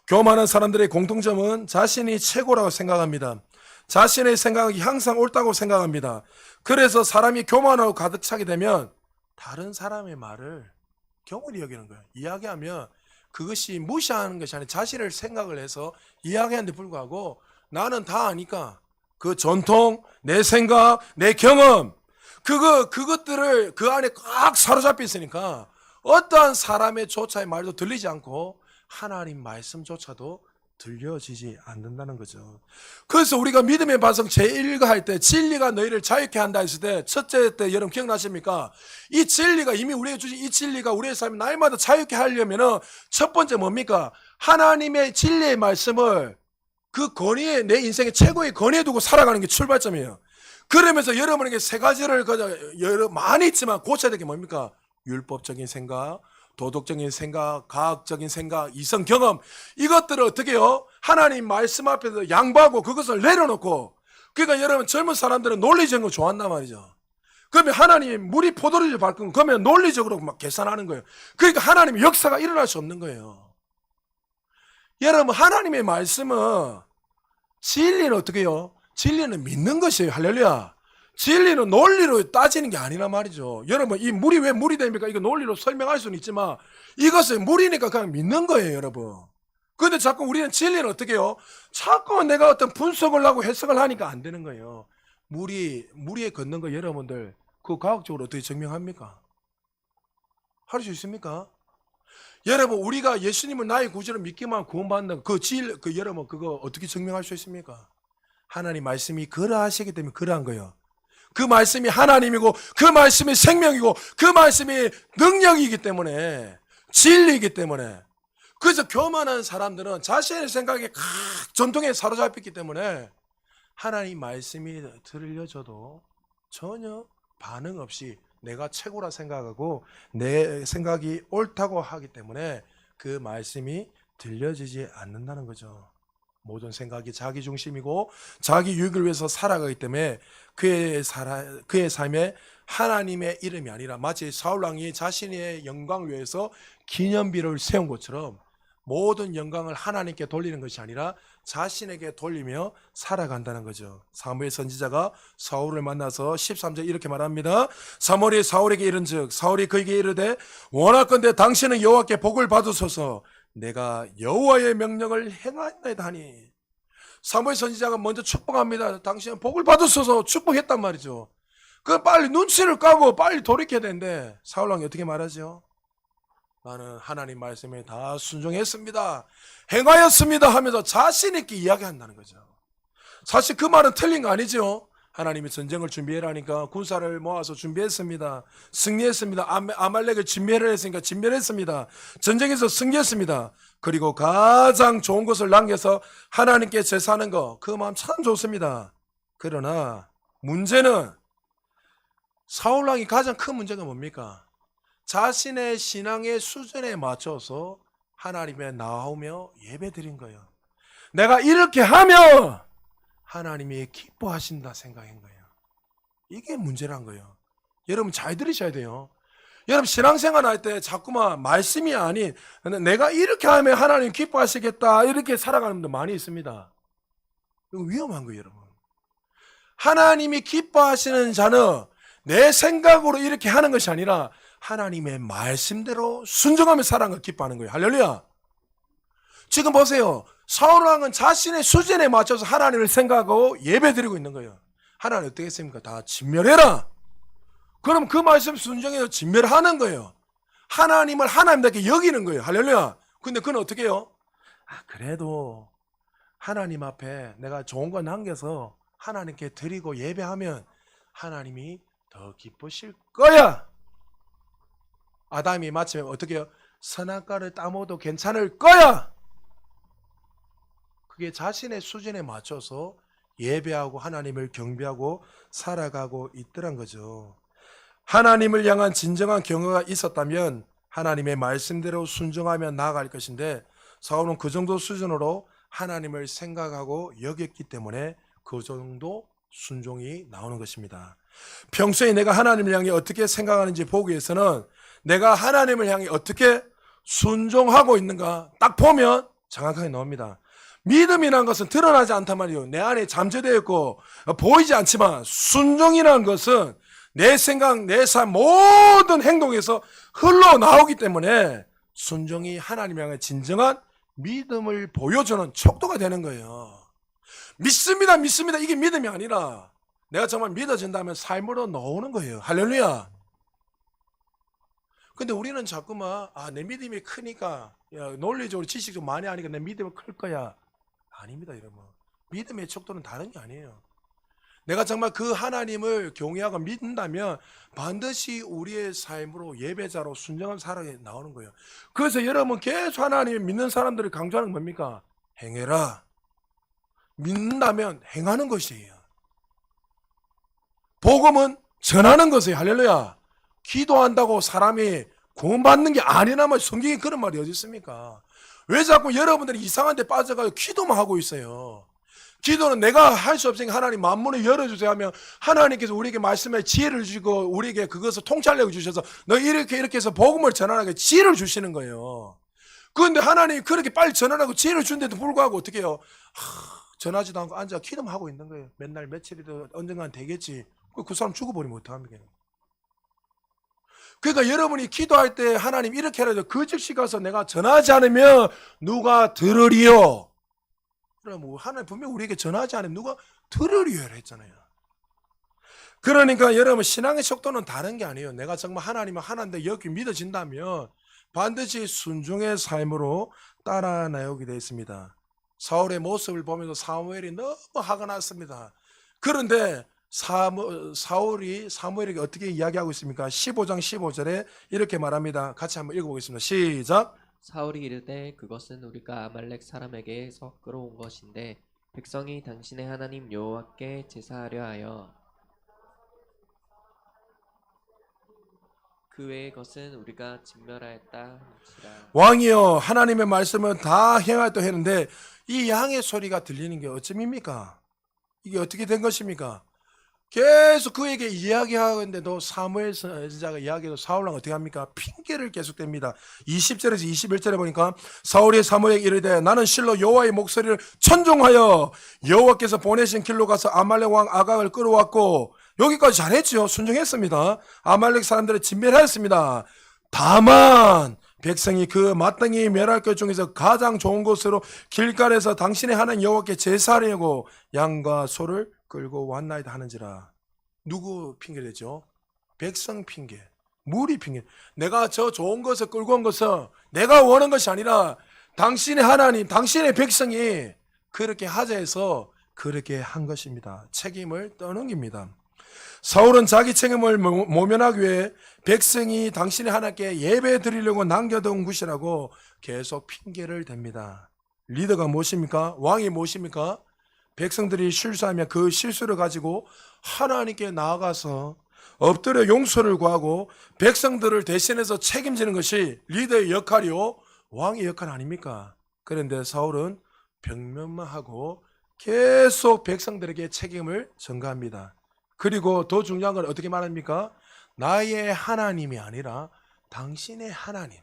교만한 사람들의 공통점은 자신이 최고라고 생각합니다. 자신의 생각이 항상 옳다고 생각합니다. 그래서 사람이 교만하고 가득 차게 되면 다른 사람의 말을 경홀히 여기는 거예요. 이야기하면 그것이 무시하는 것이 아니라 자신을 생각을 해서 이야기하는데 불구하고 나는 다 아니까 그 전통, 내 생각, 내 경험 그것들을 그 안에 꽉 사로잡혀 있으니까 어떠한 사람의 조차의 말도 들리지 않고 하나님 말씀조차도 들려지지 않는다는 거죠. 그래서 우리가 믿음의 반성 제1가 할 때 진리가 너희를 자유케 한다 했을 때 첫째 때 여러분 기억나십니까? 이 진리가 이미 우리에게 주신 이 진리가 우리의 삶을 날마다 자유케 하려면은 첫 번째 뭡니까? 하나님의 진리의 말씀을 그 권위에 내 인생의 최고의 권위에 두고 살아가는 게 출발점이에요. 그러면서 여러분에게 세 가지를 많이 있지만 고쳐야 될 게 뭡니까? 율법적인 생각, 도덕적인 생각, 과학적인 생각, 이성 경험 이것들을 어떻게 해요? 하나님 말씀 앞에서 양보하고 그것을 내려놓고 그러니까 여러분 젊은 사람들은 논리적인 거 좋아한단 말이죠. 그러면 하나님이 물이 포도주를 밟고 그러면 논리적으로 막 계산하는 거예요. 그러니까 하나님의 역사가 일어날 수 없는 거예요. 여러분 하나님의 말씀은 진리는 어떻게 해요? 진리는 믿는 것이에요. 할렐루야. 진리는 논리로 따지는 게 아니란 말이죠. 여러분 이 물이 왜 물이 됩니까? 이거 논리로 설명할 수는 있지만 이것은 물이니까 그냥 믿는 거예요, 여러분. 그런데 자꾸 우리는 진리는 어떻게 해요? 자꾸 내가 어떤 분석을 하고 해석을 하니까 안 되는 거예요. 물에 걷는 거 여러분들 그 과학적으로 어떻게 증명합니까? 할 수 있습니까? 여러분 우리가 예수님을 나의 구주로 믿기만 구원받는 그 여러분 그거 어떻게 증명할 수 있습니까? 하나님 말씀이 그러하시기 때문에 그러한 거예요. 그 말씀이 하나님이고 그 말씀이 생명이고 그 말씀이 능력이기 때문에 진리이기 때문에 그래서 교만한 사람들은 자신의 생각에 전통에 사로잡혔기 때문에 하나님 말씀이 들려줘도 전혀 반응 없이 내가 최고라 생각하고 내 생각이 옳다고 하기 때문에 그 말씀이 들려지지 않는다는 거죠. 모든 생각이 자기 중심이고 자기 유익을 위해서 살아가기 때문에 그의 삶에 하나님의 이름이 아니라 마치 사울왕이 자신의 영광을 위해서 기념비를 세운 것처럼 모든 영광을 하나님께 돌리는 것이 아니라 자신에게 돌리며 살아간다는 거죠. 사무엘 선지자가 사울을 만나서 13절 이렇게 말합니다. 사무엘이 사울에게 이른즉 사울이 그에게 이르되 원하건대 당신은 여호와께 복을 받으소서 내가 여호와의 명령을 행하였나이다 하니 사무엘 선지자가 먼저 축복합니다. 당신은 복을 받으소서 축복했단 말이죠. 그 빨리 눈치를 까고 빨리 돌이켜야 되는데 사울왕이 어떻게 말하죠? 나는 하나님 말씀에 다 순종했습니다. 행하였습니다 하면서 자신 있게 이야기한다는 거죠. 사실 그 말은 틀린 거 아니죠. 하나님이 전쟁을 준비해라니까 군사를 모아서 준비했습니다. 승리했습니다. 아말렉을 진멸을 했으니까 진멸했습니다. 전쟁에서 승리했습니다. 그리고 가장 좋은 것을 남겨서 하나님께 제사하는 거, 그 마음 참 좋습니다. 그러나 문제는 사울왕이 가장 큰 문제가 뭡니까? 자신의 신앙의 수준에 맞춰서 하나님에 나오며 예배드린 거예요. 내가 이렇게 하면 하나님이 기뻐하신다 생각한 거예요. 이게 문제란 거예요. 여러분 잘 들으셔야 돼요. 여러분 신앙생활 할 때 자꾸만 말씀이 아닌 내가 이렇게 하면 하나님 기뻐하시겠다 이렇게 살아가는 분들 많이 있습니다. 이거 위험한 거예요, 여러분. 하나님이 기뻐하시는 자는 내 생각으로 이렇게 하는 것이 아니라 하나님의 말씀대로 순종하며 살아가는 걸 기뻐하는 거예요. 할렐루야. 지금 보세요. 사울왕은 자신의 수준에 맞춰서 하나님을 생각하고 예배드리고 있는 거예요. 하나님 어떻게 했습니까? 다 진멸해라. 그럼 그 말씀 순종해서 진멸하는 거예요. 하나님을 하나님답게 여기는 거예요. 할렐루야. 근데 그건 어떻게 해요? 그래도 하나님 앞에 내가 좋은 거 남겨서 하나님께 드리고 예배하면 하나님이 더 기쁘실 거야. 아담이 마침에 어떻게 해요? 선악과를 따먹어도 괜찮을 거야. 그게 자신의 수준에 맞춰서 예배하고 하나님을 경배하고 살아가고 있더란 거죠. 하나님을 향한 진정한 경외가 있었다면 하나님의 말씀대로 순종하며 나아갈 것인데 사울은 그 정도 수준으로 하나님을 생각하고 여겼기 때문에 그 정도 순종이 나오는 것입니다. 평소에 내가 하나님을 향해 어떻게 생각하는지 보기 위해서는 내가 하나님을 향해 어떻게 순종하고 있는가 딱 보면 정확하게 나옵니다. 믿음이라는 것은 드러나지 않단 말이에요. 내 안에 잠재되어 있고 보이지 않지만 순종이라는 것은 내 생각, 내 삶 모든 행동에서 흘러나오기 때문에 순종이 하나님 향해 진정한 믿음을 보여주는 척도가 되는 거예요. 믿습니다, 믿습니다. 이게 믿음이 아니라 내가 정말 믿어진다면 삶으로 나오는 거예요. 할렐루야. 근데 우리는 자꾸만 내 믿음이 크니까 논리적으로 지식 좀 많이 하니까 내 믿음이 클 거야. 아닙니다, 여러분. 믿음의 척도는 다른 게 아니에요. 내가 정말 그 하나님을 경외하고 믿는다면 반드시 우리의 삶으로 예배자로 순정한 사랑이 나오는 거예요. 그래서 여러분 계속 하나님을 믿는 사람들을 강조하는 건 뭡니까? 행해라. 믿는다면 행하는 것이에요. 복음은 전하는 것이에요. 할렐루야. 기도한다고 사람이 구원받는 게 아니라면 성경에 그런 말이 어디 있습니까? 왜 자꾸 여러분들이 이상한 데 빠져가지고 기도만 하고 있어요? 기도는 내가 할 수 없으니까 하나님 만문을 열어주세요 하면 하나님께서 우리에게 말씀에 지혜를 주시고 우리에게 그것을 통찰력을 주셔서 너 이렇게 해서 복음을 전하라고 지혜를 주시는 거예요. 그런데 하나님이 그렇게 빨리 전하라고 지혜를 준데도 불구하고 어떻게 해요? 전하지도 않고 앉아 기도만 하고 있는 거예요. 맨날 며칠이도 언젠간 되겠지. 그 사람 죽어버리면 어떡합니까? 그러니까 여러분이 기도할 때 하나님 이렇게 하라도 그 즉시 가서 내가 전하지 않으면 누가 들으리요? 그럼 하나님 분명히 우리에게 전하지 않으면 누가 들으리요 했잖아요. 그러니까 여러분 신앙의 속도는 다른 게 아니에요. 내가 정말 하나님을 하나님께 여기 믿어진다면 반드시 순종의 삶으로 따라 나오게 되어 있습니다. 사울의 모습을 보면서 사무엘이 너무 화가 났습니다. 그런데 사무엘에게 어떻게 이야기하고 있습니까? 15장 15절에 이렇게 말합니다. 같이 한번 읽어보겠습니다. 시작. 사울이 이르되 그것은 우리가 아말렉 사람에게서 끌어온 것인데 백성이 당신의 하나님 여호와께 제사하려 하여 그 외의 것은 우리가 진멸하였다 한지라. 왕이여 하나님의 말씀은 다 행하였다 했는데 이 양의 소리가 들리는 게 어쯤입니까? 이게 어떻게 된 것입니까? 계속 그에게 이야기하는데도 사무엘 선지자가 이야기해도 사울은 어떻게 합니까? 핑계를 계속댑니다. 20절에서 21절에 보니까 사울이 사무엘에게 이르되 나는 실로 여호와의 목소리를 천종하여 여호와께서 보내신 길로 가서 아말렉 왕 아각을 끌어왔고 여기까지 잘했죠. 순종했습니다. 아말렉 사람들을 진멸하였습니다. 다만 백성이 그 마땅히 멸할 것 중에서 가장 좋은 곳으로 길갈에서 당신의 하나님 여호와께 제사하려고 양과 소를 끌고 왔나이다 하는지라. 누구 핑계대죠? 백성 핑계, 무리 핑계. 내가 저 좋은 것을 끌고 온 것은 내가 원한 것이 아니라 당신의 하나님, 당신의 백성이 그렇게 하자 해서 그렇게 한 것입니다. 책임을 떠넘깁니다. 사울은 자기 책임을 모면하기 위해 백성이 당신이 하나님께 예배 드리려고 남겨둔 것이라고 계속 핑계를 댑니다. 리더가 무엇입니까? 왕이 무엇입니까? 백성들이 실수하면 그 실수를 가지고 하나님께 나아가서 엎드려 용서를 구하고 백성들을 대신해서 책임지는 것이 리더의 역할이요 왕의 역할 아닙니까? 그런데 사울은 병면만 하고 계속 백성들에게 책임을 전가합니다. 그리고 더 중요한 건 어떻게 말합니까? 나의 하나님이 아니라 당신의 하나님,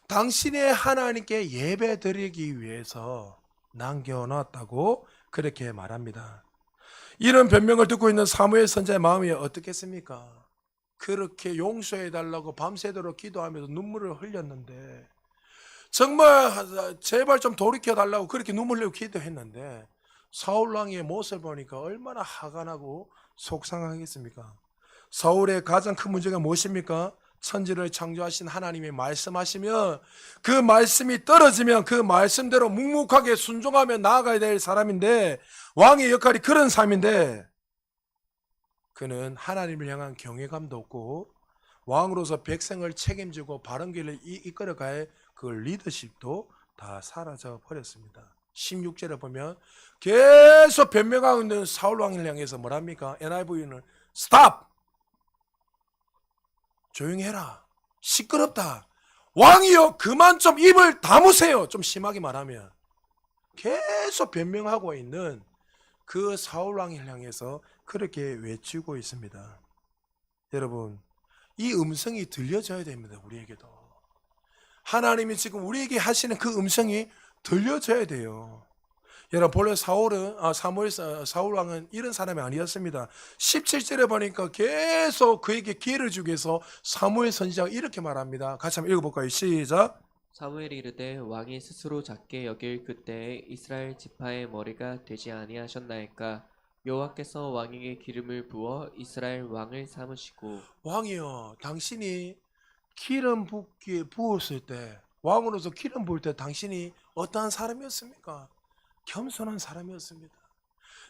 당신의 하나님께 예배 드리기 위해서 남겨놨다고 그렇게 말합니다. 이런 변명을 듣고 있는 사무엘 선지자의 마음이 어떻겠습니까? 그렇게 용서해달라고 밤새도록 기도하면서 눈물을 흘렸는데, 정말 제발 좀 돌이켜달라고 그렇게 눈물 흘리고 기도했는데 사울왕의 모습을 보니까 얼마나 화가 나고 속상하겠습니까? 사울의 가장 큰 문제가 무엇입니까? 천지를 창조하신 하나님이 말씀하시면 그 말씀이 떨어지면 그 말씀대로 묵묵하게 순종하며 나아가야 될 사람인데, 왕의 역할이 그런 삶인데 그는 하나님을 향한 경외감도 없고 왕으로서 백성을 책임지고 바른 길을 이끌어갈 그 리더십도 다 사라져 버렸습니다. 16절에 보면 계속 변명하고 있는 사울왕을 향해서 뭐랍니까? NIV는 스탑! 조용히 해라. 시끄럽다. 왕이여 그만 좀 입을 다무세요. 좀 심하게 말하면 계속 변명하고 있는 그 사울왕을 향해서 그렇게 외치고 있습니다. 여러분, 이 음성이 들려져야 됩니다. 우리에게도 하나님이 지금 우리에게 하시는 그 음성이 들려져야 돼요. 여러분, 본래 사울왕은 이런 사람이 아니었습니다. 17절에 보니까 계속 그에게 기회를 주기 위해서 사무엘 선지자가 이렇게 말합니다. 같이 한번 읽어볼까요? 시작. 사무엘이 이르되 왕이 스스로 작게 여길 그때에 이스라엘 지파의 머리가 되지 아니하셨나이까. 여호와께서 왕에게 기름을 부어 이스라엘 왕을 삼으시고. 왕이여, 당신이 기름 부었을 때, 왕으로서 기름 부을 때 당신이 어떠한 사람이었습니까? 겸손한 사람이었습니다.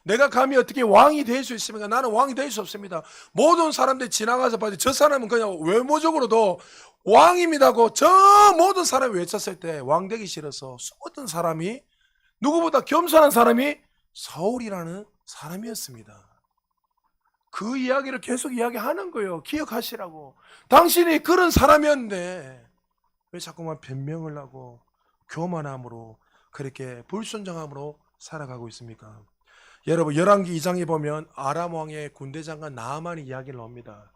내가 감히 어떻게 왕이 될 수 있습니까? 나는 왕이 될 수 없습니다. 모든 사람들이 지나가서 봐도 저 사람은 그냥 외모적으로도 왕입니다고 저 모든 사람이 외쳤을 때 왕 되기 싫어서 숨었던 사람이, 누구보다 겸손한 사람이 사울이라는 사람이었습니다. 그 이야기를 계속 이야기하는 거예요. 기억하시라고. 당신이 그런 사람이었는데 왜 자꾸만 변명을 하고 교만함으로 그렇게 불순종함으로 살아가고 있습니까? 여러분, 열왕기 2장에 보면 아람 왕의 군대 장관 나아만이 이야기를 합니다.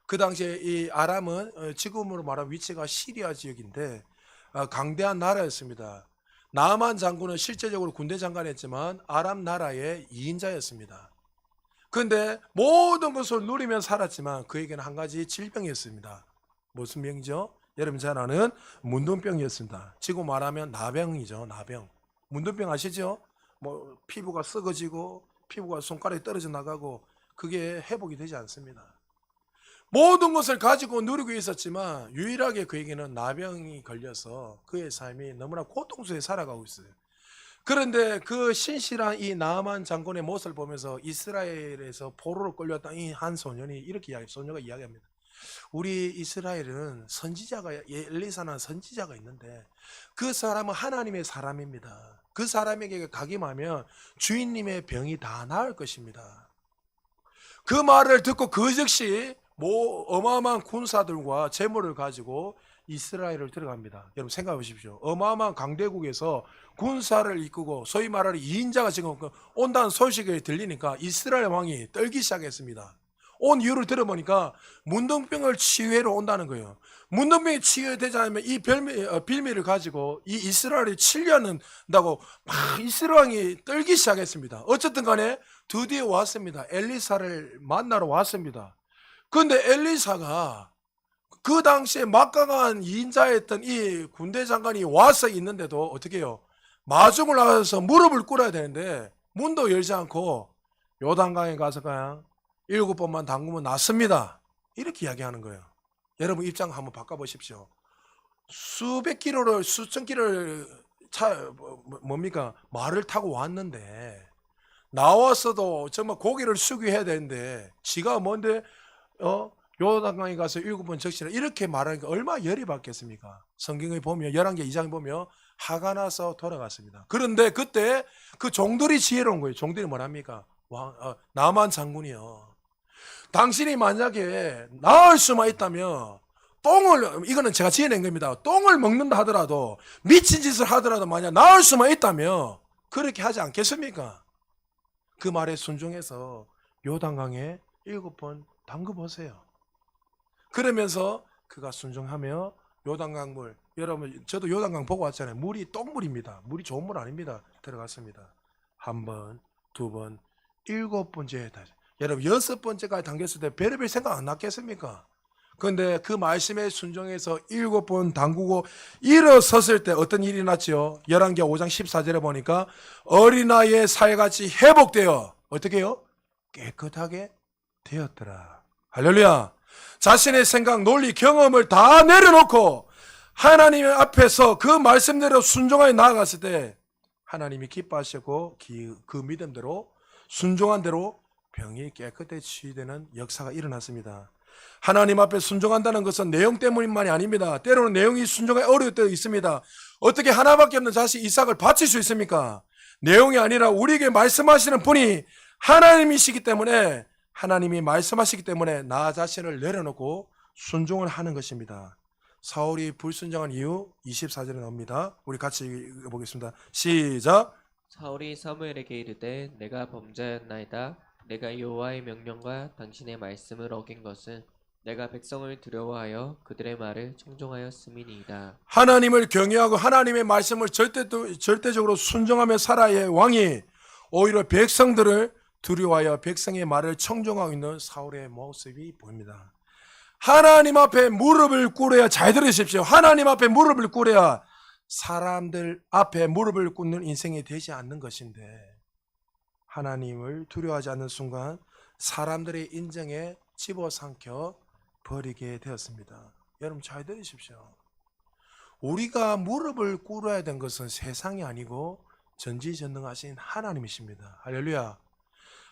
그 당시에 이 아람은 지금으로 말하면 위치가 시리아 지역인데 강대한 나라였습니다. 나아만 장군은 실제적으로 군대 장관이었지만 아람 나라의 2인자였습니다. 그런데 모든 것을 누리며 살았지만 그에게는 한 가지 질병이었습니다. 무슨 병이죠? 여러분 잘 아는 문둥병이었습니다. 지금 말하면 나병이죠. 나병. 문둥병 아시죠? 뭐 피부가 썩어지고 피부가 손가락에 떨어져 나가고 그게 회복이 되지 않습니다. 모든 것을 가지고 누리고 있었지만 유일하게 그에게는 나병이 걸려서 그의 삶이 너무나 고통스레 살아가고 있어요. 그런데 그 신실한 이 나아만 장군의 모습을 보면서 이스라엘에서 포로로 끌려왔던 이 한 소년이 이렇게 소녀가 이야기합니다. 우리 이스라엘은 선지자가, 엘리사라는 선지자가 있는데 그 사람은 하나님의 사람입니다. 그 사람에게 가기만 주인님의 병이 다 나을 것입니다. 그 말을 듣고 그 즉시 어마어마한 군사들과 재물을 가지고 이스라엘을 들어갑니다. 여러분 생각해 보십시오. 어마어마한 강대국에서 군사를 이끌고 소위 말하는 2인자가 지금 온다는 소식이 들리니까 이스라엘 왕이 떨기 시작했습니다. 온 이유를 들어보니까 문둥병을 치유하러 온다는 거예요. 문둥병이 치유되지 않으면 이 빌미를 가지고 이 이스라엘이 치려는다고 막 이스라엘 왕이 떨기 시작했습니다. 어쨌든 간에 드디어 왔습니다. 엘리사를 만나러 왔습니다. 그런데 엘리사가 그 당시에 막강한 2인자였던 이 군대 장관이 와서 있는데도 어떻게 해요? 마중을 나가서 무릎을 꿇어야 되는데 문도 열지 않고 요단강에 가서 그냥 7번만 담그면 낫습니다. 이렇게 이야기하는 거예요. 여러분 입장 한번 바꿔보십시오. 수백 킬로를 수천 킬로를 뭡니까? 말을 타고 왔는데 나왔어도 정말 고개를 숙여 해야 되는데 지가 뭔데 요단강에 가서 7번 적시라 이렇게 말하니까 얼마나 열이 받겠습니까? 성경에 보면 11개 2장에 보면 화가 나서 돌아갔습니다. 그런데 그때 그 종들이 지혜로운 거예요. 종들이 뭐랍니까? 나만 장군이요. 당신이 만약에 나을 수만 있다면 이거는 제가 지어낸 겁니다. 똥을 먹는다 하더라도 미친 짓을 하더라도 만약 나을 수만 있다면 그렇게 하지 않겠습니까? 그 말에 순종해서 요단강에 7번 담궈보세요. 그러면서 그가 순종하며 요단강 물, 여러분 저도 요단강 보고 왔잖아요. 물이 똥물입니다. 물이 좋은 물 아닙니다. 들어갔습니다. 한 번, 두 번, 7번째 다시. 여러분 6번째까지 담겼을 때 별의별 생각 안 났겠습니까? 그런데 그 말씀에 순종해서 7번 담그고 일어섰을 때 어떤 일이 났죠? 11개 5장 14절에 보니까 어린아이의 살같이 회복되어 어떻게 해요? 깨끗하게 되었더라. 할렐루야. 자신의 생각, 논리, 경험을 다 내려놓고 하나님 앞에서 그 말씀대로 순종하여 나아갔을 때 하나님이 기뻐하시고 그 믿음대로 순종한 대로 병이 깨끗해 치유되는 역사가 일어났습니다. 하나님 앞에 순종한다는 것은 내용 때문만이 아닙니다. 때로는 내용이 순종에 어려울 때도 있습니다. 어떻게 하나밖에 없는 자식 이삭을 바칠 수 있습니까? 내용이 아니라 우리에게 말씀하시는 분이 하나님이시기 때문에 하나님이 말씀하시기 때문에 나 자신을 내려놓고 순종을 하는 것입니다. 사울이 불순종한 이유 24절에 나옵니다. 우리 같이 읽어보겠습니다. 시작. 사울이 사무엘에게 이르되 내가 범죄하였나이다. 내가 여호와의 명령과 당신의 말씀을 어긴 것은 내가 백성을 두려워하여 그들의 말을 청종하였음이니이다. 하나님을 경외하고 하나님의 말씀을 절대적으로 순종하며 살아야 할 왕이 오히려 백성들을 두려워하여 백성의 말을 청종하고 있는 사울의 모습이 보입니다. 하나님 앞에 무릎을 꿇어야, 잘 들으십시오. 하나님 앞에 무릎을 꿇어야 사람들 앞에 무릎을 꿇는 인생이 되지 않는 것인데 하나님을 두려워하지 않는 순간 사람들의 인정에 집어삼켜 버리게 되었습니다. 여러분 잘 들으십시오. 우리가 무릎을 꿇어야 된 것은 세상이 아니고 전지전능하신 하나님이십니다. 할렐루야.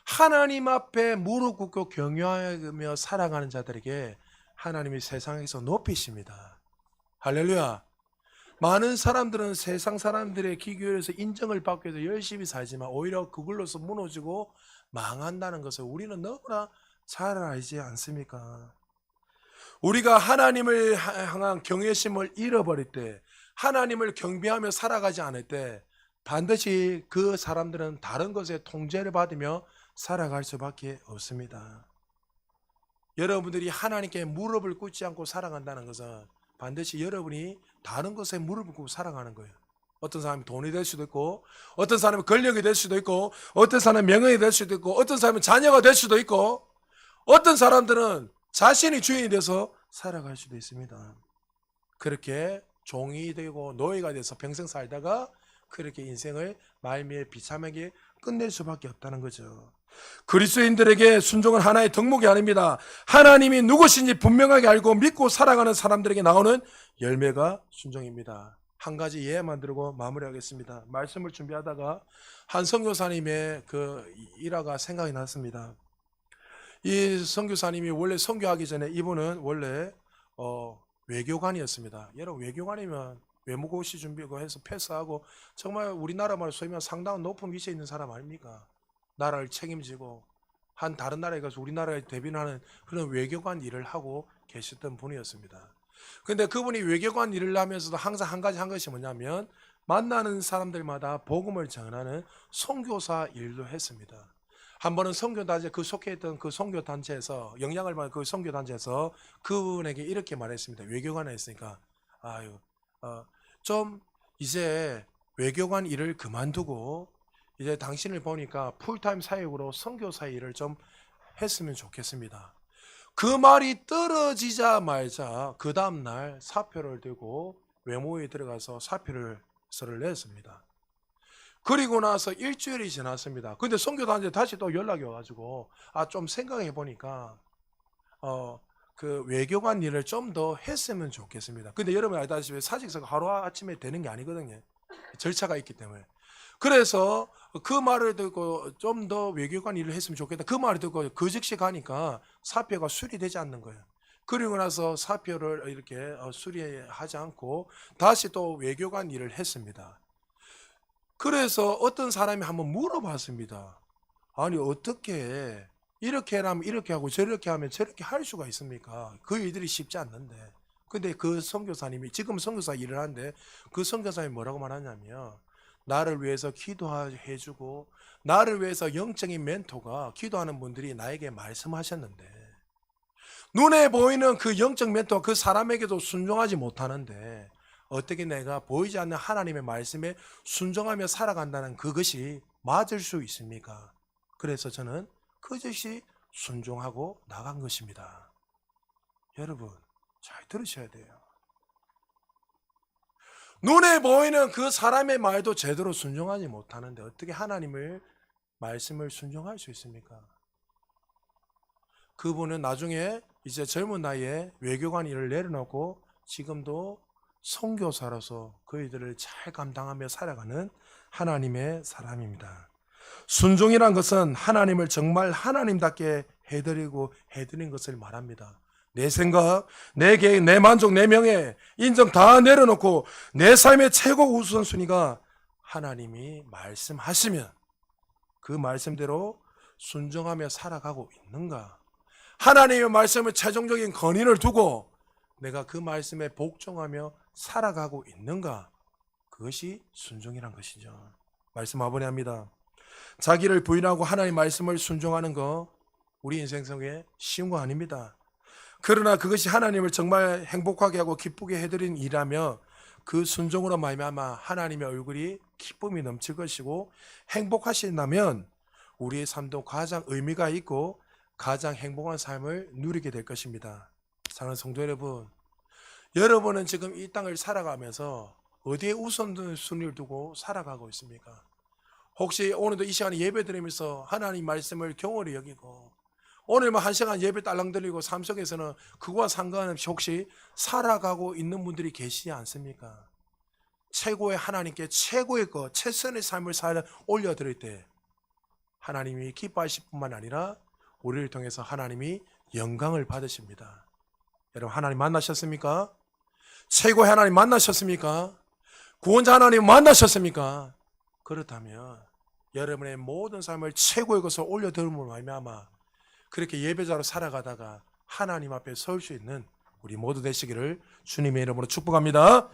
하나님 앞에 무릎 꿇고 경외하며 살아가는 자들에게 하나님이 세상에서 높이십니다. 할렐루야. 많은 사람들은 세상 사람들의 기교에서 인정을 받기 위해서 열심히 살지만 오히려 그걸로서 무너지고 망한다는 것을 우리는 너무나 잘 알지 않습니까? 우리가 하나님을 향한 경외심을 잃어버릴 때, 하나님을 경배하며 살아가지 않을 때 반드시 그 사람들은 다른 것에 통제를 받으며 살아갈 수밖에 없습니다. 여러분들이 하나님께 무릎을 꿇지 않고 살아간다는 것은 반드시 여러분이 다른 것에 무릎을 꿇고 살아가는 거예요. 어떤 사람이 돈이 될 수도 있고, 어떤 사람은 권력이 될 수도 있고, 어떤 사람은 명예가 될 수도 있고, 어떤 사람은 자녀가 될 수도 있고, 어떤 사람들은 자신이 주인이 돼서 살아갈 수도 있습니다. 그렇게 종이 되고 노예가 돼서 평생 살다가 그렇게 인생을 말미에 비참하게 끝낼 수밖에 없다는 거죠. 그리스도인들에게 순종은 하나의 덕목이 아닙니다. 하나님이 누구신지 분명하게 알고 믿고 살아가는 사람들에게 나오는 열매가 순종입니다. 한 가지 예만 들고 마무리하겠습니다. 말씀을 준비하다가 한 선교사님의 그 일화가 생각이 났습니다. 이 선교사님이 원래 선교하기 전에 이분은 원래 외교관이었습니다. 여러분 외교관이면 외무고시 준비하고 해서 패스하고 정말 우리나라 말로 소위 말하면 상당한 높은 위치에 있는 사람 아닙니까? 나라를 책임지고 한 다른 나라에 가서 우리나라에 대변하는 그런 외교관 일을 하고 계셨던 분이었습니다. 그런데 그분이 외교관 일을 하면서도 항상 한 것이 뭐냐면 만나는 사람들마다 복음을 전하는 선교사 일도 했습니다. 한 번은 선교단체, 그 속해있던 그 선교단체에서 영향을 받은 그 선교단체에서 그분에게 이렇게 말했습니다. 외교관에 있으니까 좀 이제 외교관 일을 그만두고 이제 당신을 보니까 풀타임 사역으로 선교사 일을 좀 했으면 좋겠습니다. 그 말이 떨어지자마자 그 다음날 사표를 들고 외모에 들어가서 사표를 냈습니다. 그리고 나서 일주일이 지났습니다. 근데 선교단체 다시 또 연락이 와가지고 좀 생각해 보니까 그 외교관 일을 좀 더 했으면 좋겠습니다. 근데 여러분 알다시피 사직서가 하루아침에 되는 게 아니거든요. 절차가 있기 때문에. 그래서 그 말을 듣고 좀 더 외교관 일을 했으면 좋겠다. 그 말을 듣고 그 즉시 가니까 사표가 수리되지 않는 거예요. 그리고 나서 사표를 이렇게 수리하지 않고 다시 또 외교관 일을 했습니다. 그래서 어떤 사람이 한번 물어봤습니다. 아니 어떻게 이렇게 하면 이렇게 하고 저렇게 하면 저렇게 할 수가 있습니까? 그 일들이 쉽지 않는데. 근데 그 선교사님이 지금 선교사 일을 하는데 그 선교사님이 뭐라고 말하냐면 나를 위해서 기도해 주고 나를 위해서 영적인 멘토가 기도하는 분들이 나에게 말씀하셨는데 눈에 보이는 그 영적 멘토가 그 사람에게도 순종하지 못하는데 어떻게 내가 보이지 않는 하나님의 말씀에 순종하며 살아간다는 그것이 맞을 수 있습니까? 그래서 저는 그것이 순종하고 나간 것입니다. 여러분 잘 들으셔야 돼요. 눈에 보이는 그 사람의 말도 제대로 순종하지 못하는데 어떻게 하나님을 말씀을 순종할 수 있습니까? 그분은 나중에 이제 젊은 나이에 외교관 일을 내려놓고 지금도 선교사로서 그 일들을 잘 감당하며 살아가는 하나님의 사람입니다. 순종이란 것은 하나님을 정말 하나님답게 해드린 것을 말합니다. 내 생각, 내 계획, 내 만족, 내 명예, 인정 다 내려놓고 내 삶의 최고 우선순위가 하나님이 말씀하시면 그 말씀대로 순종하며 살아가고 있는가? 하나님의 말씀을 최종적인 권위를 두고 내가 그 말씀에 복종하며 살아가고 있는가? 그것이 순종이란 것이죠. 말씀 마무리합니다. 자기를 부인하고 하나님 말씀을 순종하는 거 우리 인생 속에 쉬운 거 아닙니다. 그러나 그것이 하나님을 정말 행복하게 하고 기쁘게 해드린 일이라며 그 순종으로 말미암아 하나님의 얼굴이 기쁨이 넘칠 것이고 행복하신다면 우리의 삶도 가장 의미가 있고 가장 행복한 삶을 누리게 될 것입니다. 사랑하는 성도 여러분, 여러분은 지금 이 땅을 살아가면서 어디에 우선순위를 두고 살아가고 있습니까? 혹시 오늘도 이 시간에 예배 드리면서 하나님 말씀을 경홀히 여기고 오늘만 한 시간 예배 딸랑 드리고 삶 속에서는 그거와 상관없이 혹시 살아가고 있는 분들이 계시지 않습니까? 최고의 하나님께 최고의 것, 최선의 삶을 올려드릴 때 하나님이 기뻐하실 뿐만 아니라 우리를 통해서 하나님이 영광을 받으십니다. 여러분 하나님 만나셨습니까? 최고의 하나님 만나셨습니까? 구원자 하나님 만나셨습니까? 그렇다면 여러분의 모든 삶을 최고의 것을 올려드림으로 말미암아 그렇게 예배자로 살아가다가 하나님 앞에 설 수 있는 우리 모두 되시기를 주님의 이름으로 축복합니다.